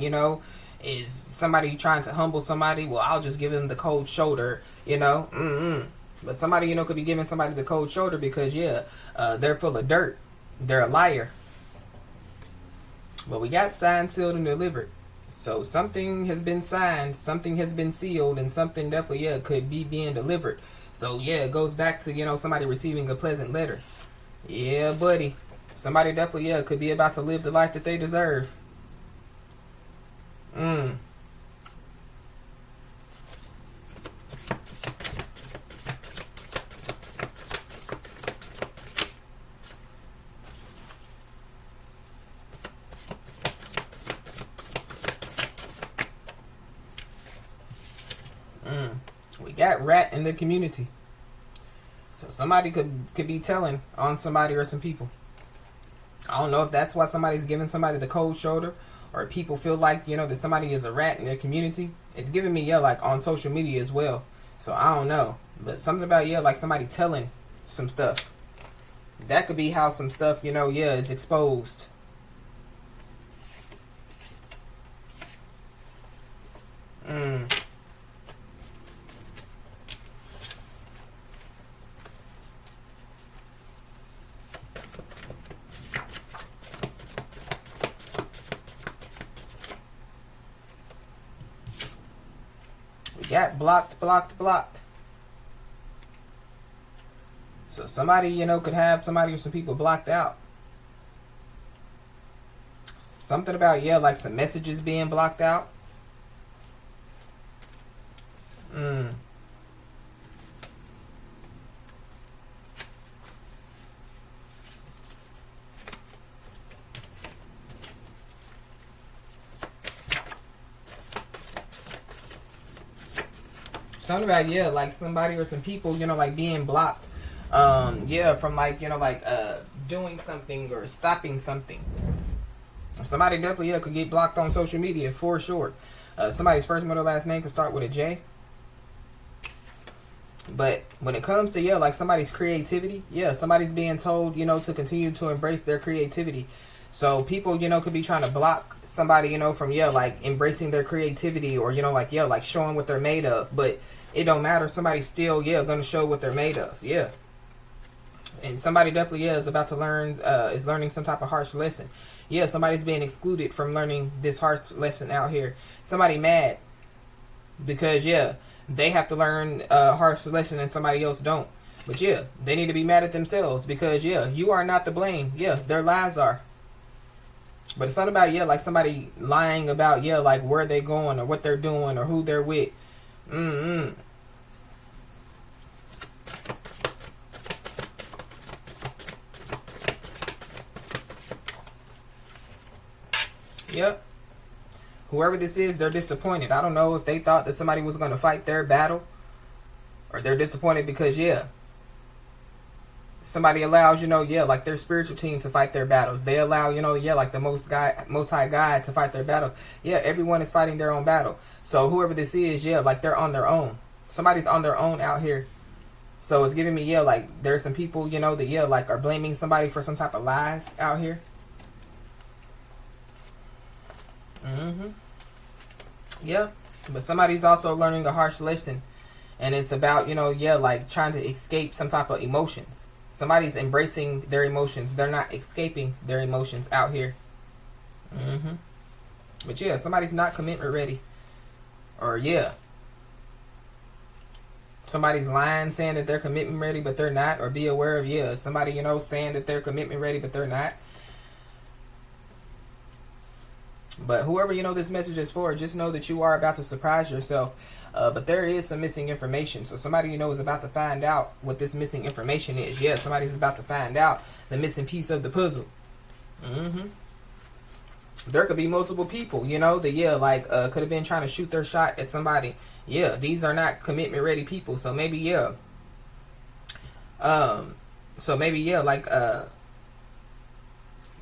is somebody trying to humble somebody. Well, I'll just give them the cold shoulder, But somebody, could be giving somebody the cold shoulder because, they're full of dirt. They're a liar. But we got signed, sealed, and delivered. So something has been signed, something has been sealed, and something definitely, could be being delivered. So, it goes back to, somebody receiving a pleasant letter. Yeah, buddy. Somebody definitely, could be about to live the life that they deserve. We got rat in the community. So somebody could be telling on somebody or some people. I don't know if that's why somebody's giving somebody the cold shoulder, or people feel like, that somebody is a rat in their community. It's giving me, like on social media as well. So I don't know. But something about, yeah, like somebody telling some stuff. That could be how some stuff, you know, yeah, is exposed. We got blocked, blocked, blocked. So somebody, you know, could have somebody or some people blocked out. Something about, yeah, like some messages being blocked out. Something about, yeah, like somebody or some people, you know, like being blocked. Yeah, from like, you know, like doing something or stopping something. Somebody definitely, yeah, could get blocked on social media for sure. Somebody's first, middle, last name could start with a J. But when it comes to, yeah, like somebody's creativity, yeah, somebody's being told, you know, to continue to embrace their creativity. So people, you know, could be trying to block somebody, you know, from, yeah, like embracing their creativity or, you know, like, yeah, like showing what they're made of. But it don't matter. Somebody's still, yeah, going to show what they're made of. Yeah. And somebody definitely, yeah, is about to learn, is learning some type of harsh lesson. Yeah, somebody's being excluded from learning this harsh lesson out here. Somebody mad because, yeah, they have to learn a harsh lesson and somebody else don't. But, yeah, they need to be mad at themselves because, yeah, you are not to blame. Yeah, their lies are. But it's not about, yeah, like somebody lying about, yeah, like where they going or what they're doing or who they're with. Yep. Whoever this is, they're disappointed. I don't know if they thought that somebody was going to fight their battle. Or they're disappointed because, yeah, somebody allows, you know, yeah, like their spiritual team to fight their battles. They allow, you know, yeah, like the most high God to fight their battles. Yeah, everyone is fighting their own battle. So whoever this is, yeah, like they're on their own. Somebody's on their own out here. So it's giving me, yeah, like there's some people, you know, that, yeah, like are blaming somebody for some type of lies out here. Yeah, but somebody's also learning a harsh lesson. And it's about, you know, yeah, like trying to escape some type of emotions. Somebody's embracing their emotions. They're not escaping their emotions out here. But yeah, somebody's not commitment ready. Or yeah, somebody's lying saying that they're commitment ready but they're not. Or be aware of, yeah, somebody, you know, saying that they're commitment ready but they're not. But whoever, you know, this message is for, just know that you are about to surprise yourself. But there is some missing information. So somebody, you know, is about to find out what this missing information is. Yeah, somebody's about to find out the missing piece of the puzzle. There could be multiple people, you know, that, yeah, like could have been trying to shoot their shot at somebody. Yeah, these are not commitment ready people. So maybe, yeah. Like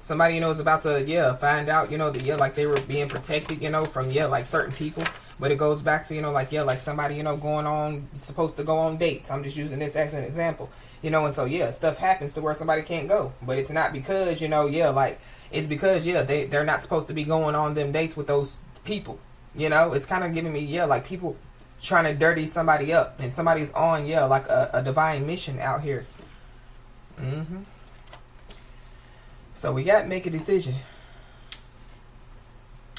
somebody, you know, is about to, yeah, find out, you know, that, yeah, like they were being protected, you know, from, yeah, like certain people. But it goes back to, you know, like, yeah, like somebody, you know, supposed to go on dates. I'm just using this as an example, you know, and so, yeah, stuff happens to where somebody can't go. But it's not because, you know, yeah, like, it's because, yeah, they're not supposed to be going on them dates with those people, you know. It's kind of giving me, yeah, like people trying to dirty somebody up. And somebody's on, yeah, like a divine mission out here. So we got to make a decision.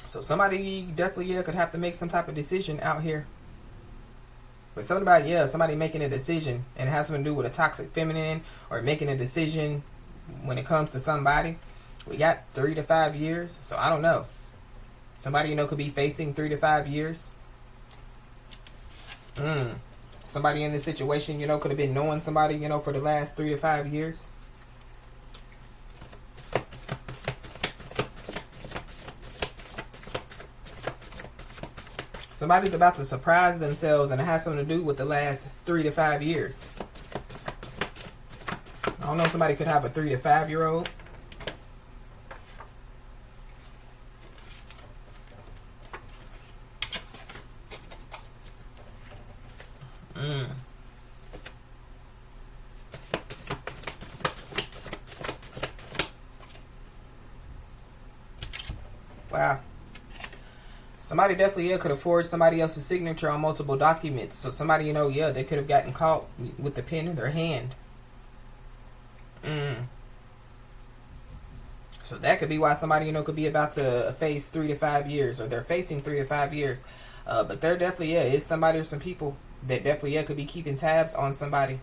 So somebody definitely, yeah, could have to make some type of decision out here. But something about, yeah, somebody making a decision and it has something to do with a toxic feminine or making a decision when it comes to somebody. We got 3 to 5 years. So I don't know. Somebody, you know, could be facing 3 to 5 years. Somebody in this situation, you know, could have been knowing somebody, you know, for the last 3 to 5 years. Somebody's about to surprise themselves and it has something to do with the last 3 to 5 years. I don't know, somebody could have a 3 to 5 year old. Somebody definitely, yeah, could have forged somebody else's signature on multiple documents. So somebody, you know, yeah, they could have gotten caught with the pen in their hand. So that could be why somebody, you know, could be about to face 3 to 5 years, or they're facing 3 to 5 years. But there definitely, yeah, is somebody or some people that definitely, yeah, could be keeping tabs on somebody.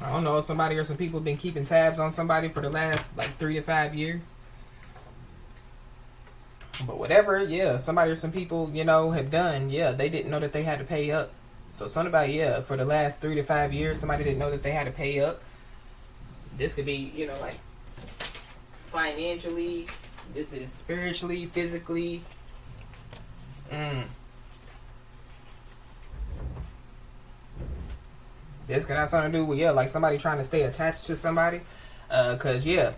I don't know if somebody or some people been keeping tabs on somebody for the last like 3 to 5 years. But whatever, yeah, somebody or some people, you know, have done, yeah, they didn't know that they had to pay up. So something about, yeah, for the last 3 to 5 years, somebody didn't know that they had to pay up. This could be, you know, like financially, this is spiritually, physically. This could have something to do with, yeah, like somebody trying to stay attached to somebody. Because, yeah,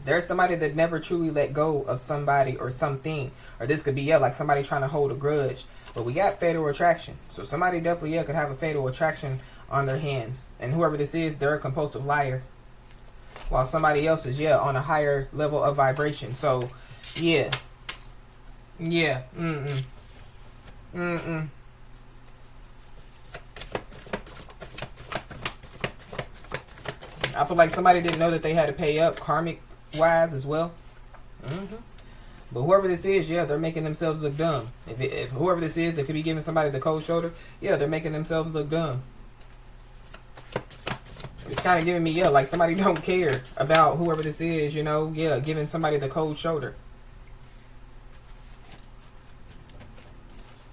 there's somebody that never truly let go of somebody or something. Or this could be, yeah, like somebody trying to hold a grudge. But we got fatal attraction. So somebody definitely, yeah, could have a fatal attraction on their hands. And whoever this is, they're a compulsive liar. While somebody else is, yeah, on a higher level of vibration. So, yeah. Yeah. I feel like somebody didn't know that they had to pay up karmic wise as well. But whoever this is, yeah, they're making themselves look dumb. If whoever this is that could be giving somebody the cold shoulder, yeah, they're making themselves look dumb. It's kind of giving me, yeah, like somebody don't care about whoever this is, you know, yeah, giving somebody the cold shoulder.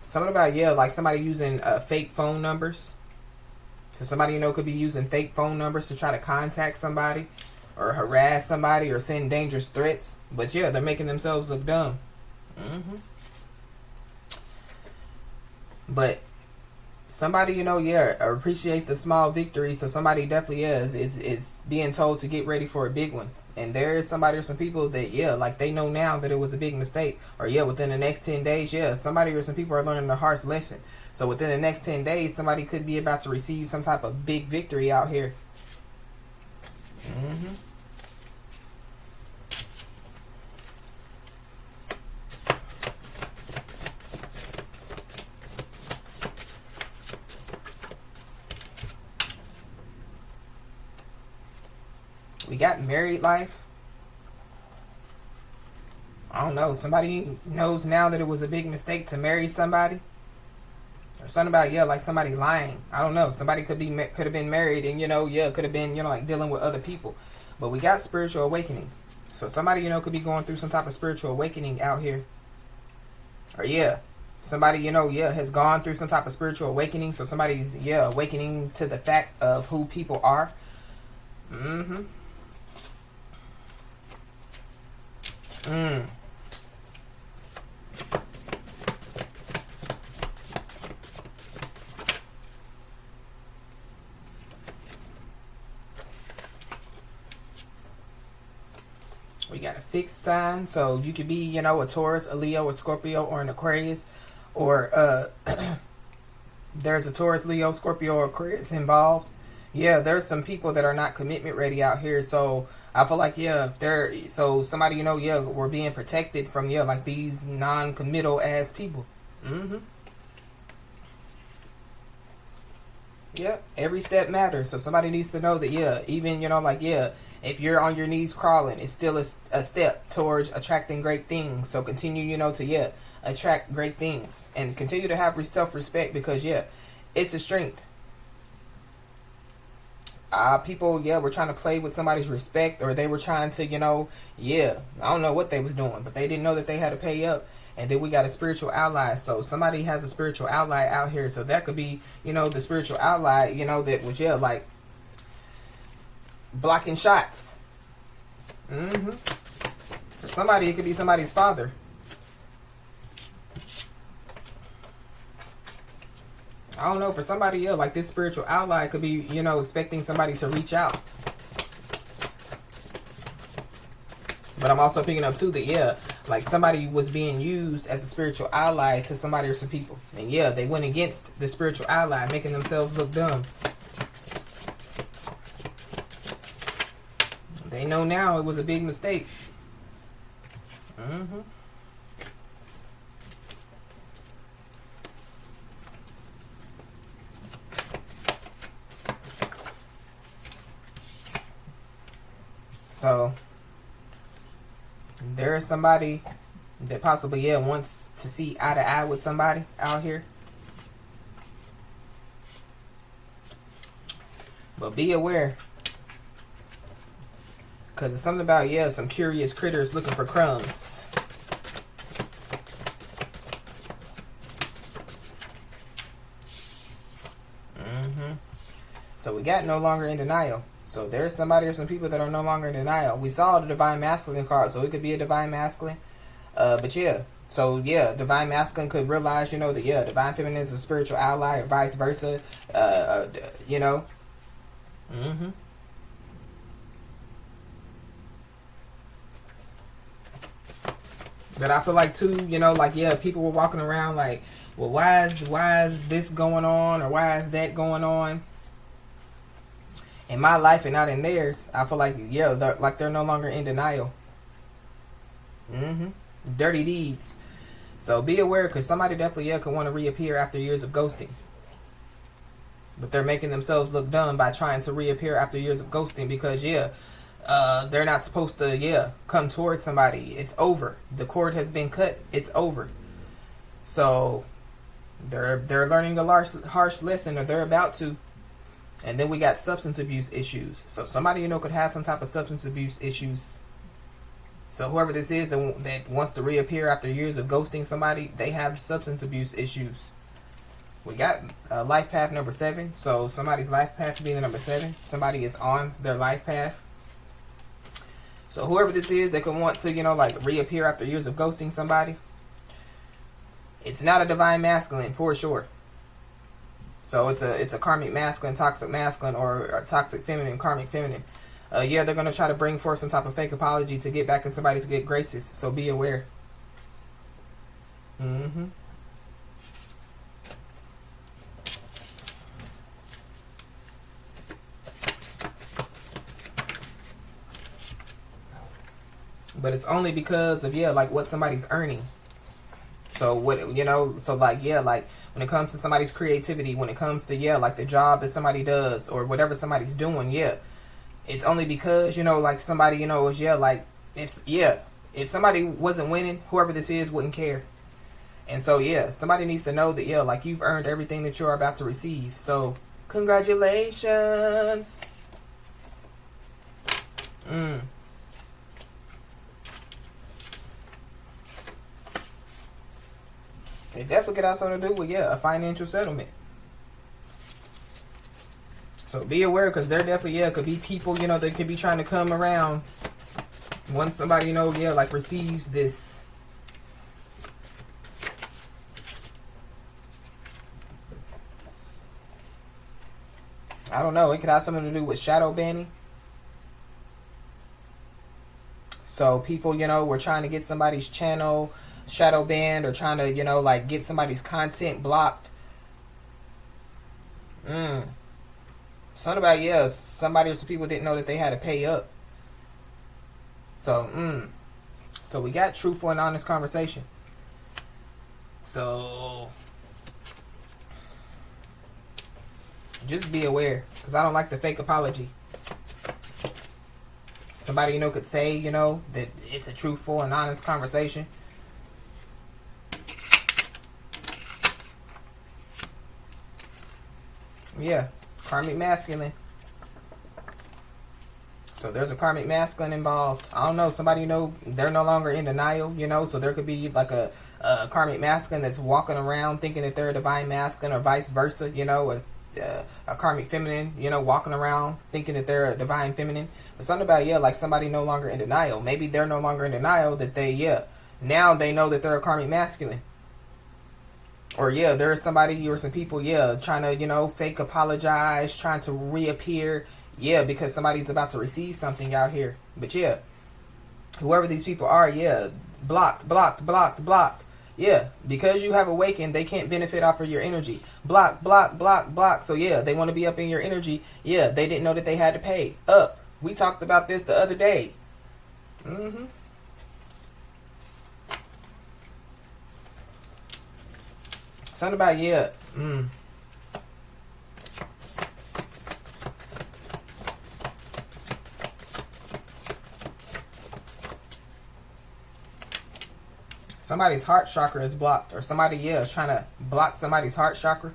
Something about, yeah, like somebody using fake phone numbers. So somebody, you know, could be using fake phone numbers to try to contact somebody or harass somebody or send dangerous threats. But yeah, they're making themselves look dumb. But somebody, you know, yeah, appreciates the small victory. So somebody definitely is being told to get ready for a big one. And there is somebody or some people that, yeah, like they know now that it was a big mistake. Or, yeah, within the next 10 days, yeah, somebody or some people are learning a harsh lesson. So within the next 10 days, somebody could be about to receive some type of big victory out here. We got married life. I don't know. Somebody knows now that it was a big mistake to marry somebody. Or something about, yeah, like somebody lying. I don't know. Somebody could have been married and, you know, yeah, could have been, you know, like dealing with other people. But we got spiritual awakening. So somebody, you know, could be going through some type of spiritual awakening out here. Or, yeah, somebody, you know, yeah, has gone through some type of spiritual awakening. So somebody's, yeah, awakening to the fact of who people are. We got a fixed sign, so you could be, you know, a Taurus, a Leo, a Scorpio, or an Aquarius, or there's a Taurus, Leo, Scorpio, or Aquarius involved. Yeah, there's some people that are not commitment ready out here, so I feel like, yeah, if they're, so somebody, you know, yeah, we're being protected from, yeah, like these non-committal ass people. Yeah, every step matters, so somebody needs to know that, yeah, even, you know, like, yeah, if you're on your knees crawling, it's still a step towards attracting great things. So continue, you know, to, yeah, attract great things. And continue to have self-respect because, yeah, it's a strength. People, yeah, were trying to play with somebody's respect, or they were trying to, you know, yeah, I don't know what they was doing, but they didn't know that they had to pay up. And then we got a spiritual ally. So somebody has a spiritual ally out here. So that could be, you know, the spiritual ally, you know, that was, yeah, like, blocking shots. For somebody, it could be somebody's father. I don't know. For somebody else, like this spiritual ally could be, you know, expecting somebody to reach out. But I'm also picking up too that, yeah, like somebody was being used as a spiritual ally to somebody or some people. And yeah, they went against the spiritual ally, making themselves look dumb. They know now it was a big mistake. Mm-hmm. So there is somebody that possibly, yeah, wants to see eye to eye with somebody out here. But be aware. Because it's something about, yeah, some curious critters looking for crumbs. So we got no longer in denial. So there's somebody or some people that are no longer in denial. We saw the Divine Masculine card, so it could be a Divine Masculine. But yeah, so yeah, Divine Masculine could realize, you know, that yeah, Divine Feminine is a spiritual ally or vice versa. You know. But I feel like too, you know, like yeah, people were walking around like, well, why is this going on or why is that going on in my life and not in theirs? I feel like yeah, they're no longer in denial. Dirty deeds. So be aware, because somebody definitely could want to reappear after years of ghosting. But they're making themselves look dumb by trying to reappear after years of ghosting because they're not supposed to come towards somebody. It's over. The cord has been cut. It's over. So they're learning a harsh lesson, or they're about to. And then we got substance abuse issues. So somebody could have some type of substance abuse issues. So whoever this is that wants to reappear after years of ghosting somebody, they have substance abuse issues. We got life path number 7. So somebody's life path being the number 7. Somebody is on their life path. So whoever this is that could want to, like reappear after years of ghosting somebody, it's not a Divine Masculine for sure. So it's a karmic masculine, toxic masculine, or a toxic feminine, karmic feminine. They're going to try to bring forth some type of fake apology to get back in somebody's good graces. So be aware. But it's only because of, like what somebody's earning. So what, so like, like when it comes to somebody's creativity, when it comes to, like the job that somebody does or whatever somebody's doing, it's only because, like somebody, is, like if somebody wasn't winning, whoever this is wouldn't care. And so, somebody needs to know that, like you've earned everything that you're about to receive. So congratulations. It definitely could have something to do with, a financial settlement. So be aware, because there definitely, could be people, that could be trying to come around once somebody, like receives this. I don't know. It could have something to do with shadow banning. So people, were trying to get somebody's channel shadow banned or trying to, like get somebody's content blocked. Something about, somebody or some people didn't know that they had to pay up. So, so we got truthful and honest conversation. So just be aware, because I don't like the fake apology. Somebody, could say, that it's a truthful and honest conversation. Karmic masculine. So there's a karmic masculine involved. I don't know. Somebody, they're no longer in denial, so there could be like a karmic masculine that's walking around thinking that they're a divine masculine, or vice versa, a karmic feminine, walking around thinking that they're a divine feminine. But something about, like somebody no longer in denial. Maybe they're no longer in denial that they, now they know that they're a karmic masculine. Or there's somebody or some people, trying to, fake apologize, trying to reappear, because somebody's about to receive something out here. But Whoever these people are, yeah, blocked, blocked, blocked, blocked. Yeah, because you have awakened, they can't benefit off of your energy. Block, block, block, block. So yeah, they want to be up in your energy. Yeah, they didn't know that they had to pay up. We talked about this the other day. Something about, yeah. Somebody's heart chakra is blocked. Or somebody, yeah, is trying to block somebody's heart chakra.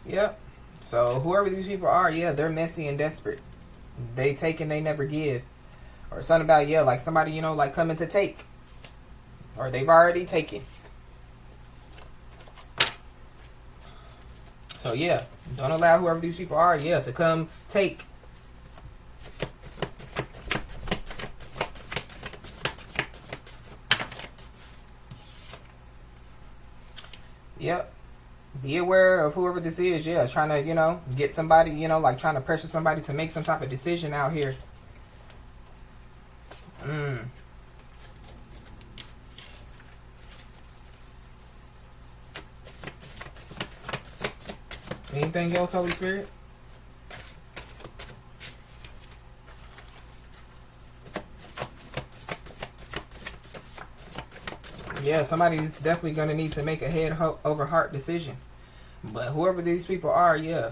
Yep. So whoever these people are, yeah, they're messy and desperate. They take and they never give. Or something about, yeah, like somebody, you know, like coming to take. Or they've already taken. So yeah, don't allow whoever these people are, yeah, to come take. Yep. Be aware of whoever this is, yeah, trying to, you know, get somebody, you know, like trying to pressure somebody to make some type of decision out here. Anything else, Holy Spirit? Yeah, somebody's definitely going to need to make a head over heart decision. But whoever these people are, yeah,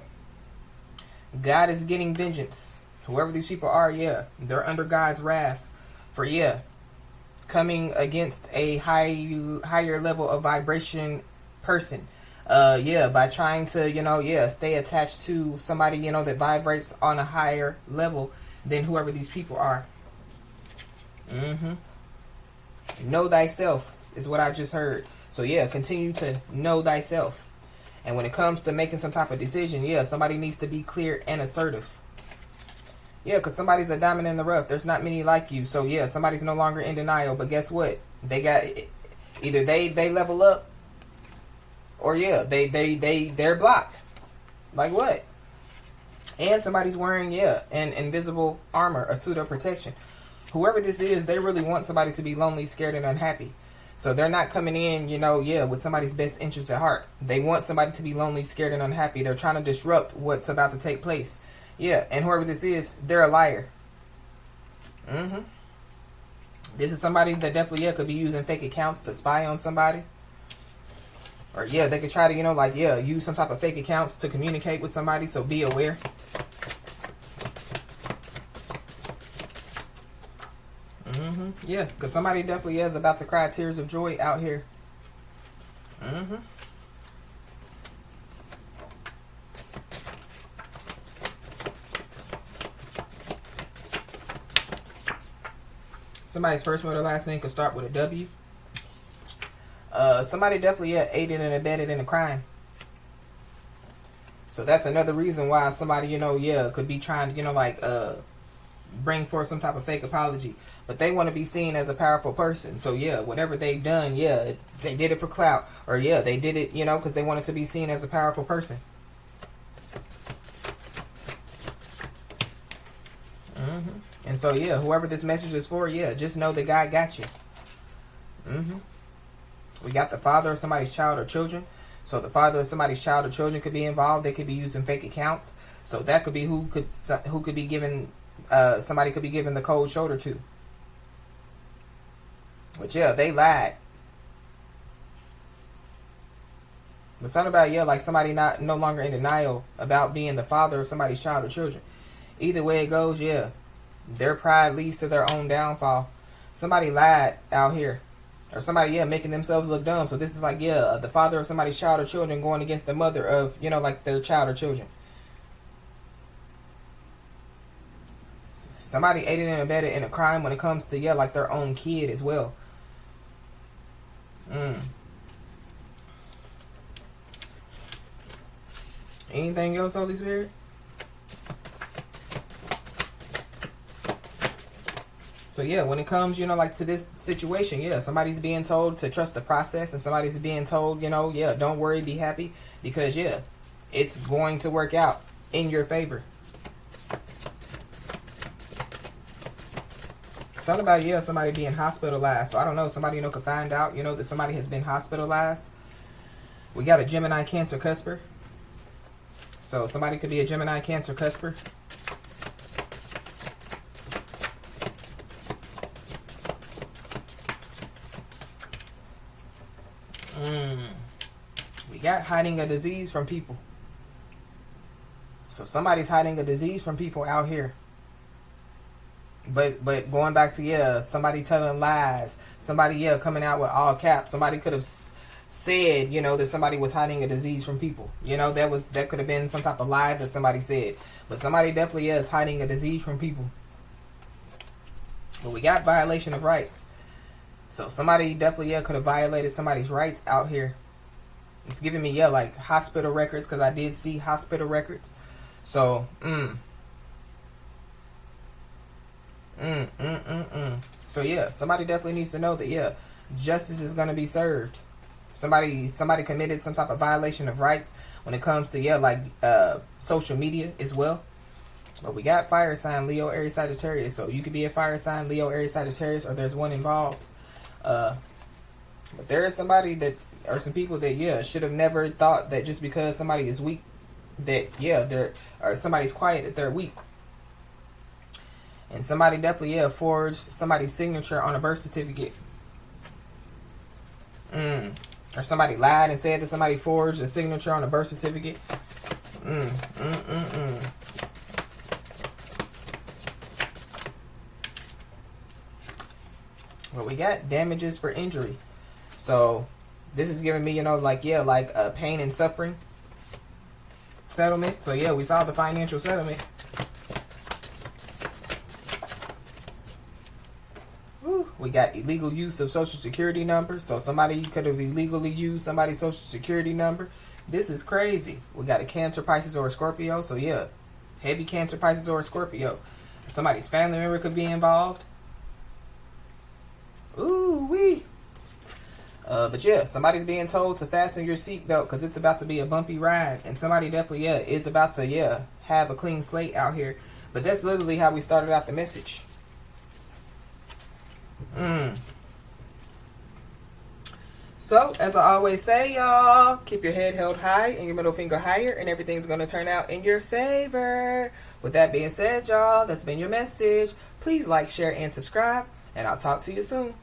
God is getting vengeance. Whoever these people are, yeah, they're under God's wrath for, yeah, coming against a higher level of vibration person. Yeah, by trying to, you know, yeah, stay attached to somebody, you know, that vibrates on a higher level than whoever these people are. Know thyself is what I just heard. So yeah, continue to know thyself. And when it comes to making some type of decision, yeah, somebody needs to be clear and assertive. Yeah, because somebody's a diamond in the rough. There's not many like you. So yeah, somebody's no longer in denial. But guess what? They got, either they level up, or yeah, they're blocked. Like what? And somebody's wearing, yeah, an invisible armor, a suit of protection. Whoever this is, they really want somebody to be lonely, scared, and unhappy. So they're not coming in, you know, yeah, with somebody's best interest at heart. They want somebody to be lonely, scared, and unhappy. They're trying to disrupt what's about to take place. Yeah, and whoever this is, they're a liar. This is somebody that definitely, yeah, could be using fake accounts to spy on somebody. Or, yeah, they could try to, you know, like, yeah, use some type of fake accounts to communicate with somebody, so be aware. Yeah, because somebody definitely is about to cry tears of joy out here. Somebody's first name or last name could start with a W. Somebody definitely, yeah, aided and abetted in a crime. So that's another reason why somebody, you know, yeah, could be trying to, you know, like, bring forth some type of fake apology. But they want to be seen as a powerful person. So yeah, whatever they've done, yeah, they did it for clout. Or yeah, they did it, you know, because they wanted to be seen as a powerful person. And so yeah, whoever this message is for, yeah, just know that God got you. We got the father of somebody's child or children. So the father of somebody's child or children could be involved. They could be using fake accounts. So that could be who could be given, somebody could be given the cold shoulder to. But yeah, they lied. But something about, yeah, like somebody no longer in denial about being the father of somebody's child or children. Either way it goes, yeah, their pride leads to their own downfall. Somebody lied out here. Or somebody, yeah, making themselves look dumb. So this is like, yeah, the father of somebody's child or children going against the mother of, you know, like their child or children. Somebody aided and abetted in a crime when it comes to, yeah, like their own kid as well. Anything else, Holy Spirit? So So yeah, when it comes, like to this situation, yeah, somebody's being told to trust the process, and somebody's being told, yeah, don't worry, be happy, because yeah, it's going to work out in your favor. Something about, yeah, somebody being hospitalized. So I don't know, somebody, could find out, that somebody has been hospitalized. We got a Gemini Cancer cusper. So somebody could be a Gemini Cancer cusper. We got hiding a disease from people. So somebody's hiding a disease from people out here. But going back to, yeah, somebody telling lies. Somebody, yeah, coming out with all caps. Somebody could have said, that somebody was hiding a disease from people. That could have been some type of lie that somebody said. But somebody definitely is hiding a disease from people. But we got violation of rights. So somebody definitely, yeah, could have violated somebody's rights out here. It's giving me, yeah, like hospital records, because I did see hospital records. So, So yeah, somebody definitely needs to know that, yeah, justice is going to be served. Somebody committed some type of violation of rights when it comes to, yeah, like social media as well. But we got fire sign Leo, Aries, Sagittarius. So you could be a fire sign Leo, Aries, Sagittarius, or there's one involved. But there is somebody that, or some people that, yeah, should have never thought that just because somebody is weak, that, yeah, or somebody's quiet, that they're weak. And somebody definitely, yeah, forged somebody's signature on a birth certificate. Or somebody lied and said that somebody forged a signature on a birth certificate. Well, we got damages for injury. So this is giving me, like, yeah, like pain and suffering settlement. So yeah, we saw the financial settlement. We got illegal use of social security numbers. So somebody could have illegally used somebody's social security number. This is crazy. We got a Cancer, Pisces, or a Scorpio. So yeah, heavy Cancer, Pisces, or a Scorpio. Somebody's family member could be involved. Ooh wee. But yeah, somebody's being told to fasten your seatbelt because it's about to be a bumpy ride. And somebody definitely, yeah, is about to, yeah, have a clean slate out here. But that's literally how we started out the message. So, as I always say, y'all, keep your head held high and your middle finger higher, and everything's going to turn out in your favor. With that being said, y'all, that's been your message. Please like, share, and subscribe, and I'll talk to you soon.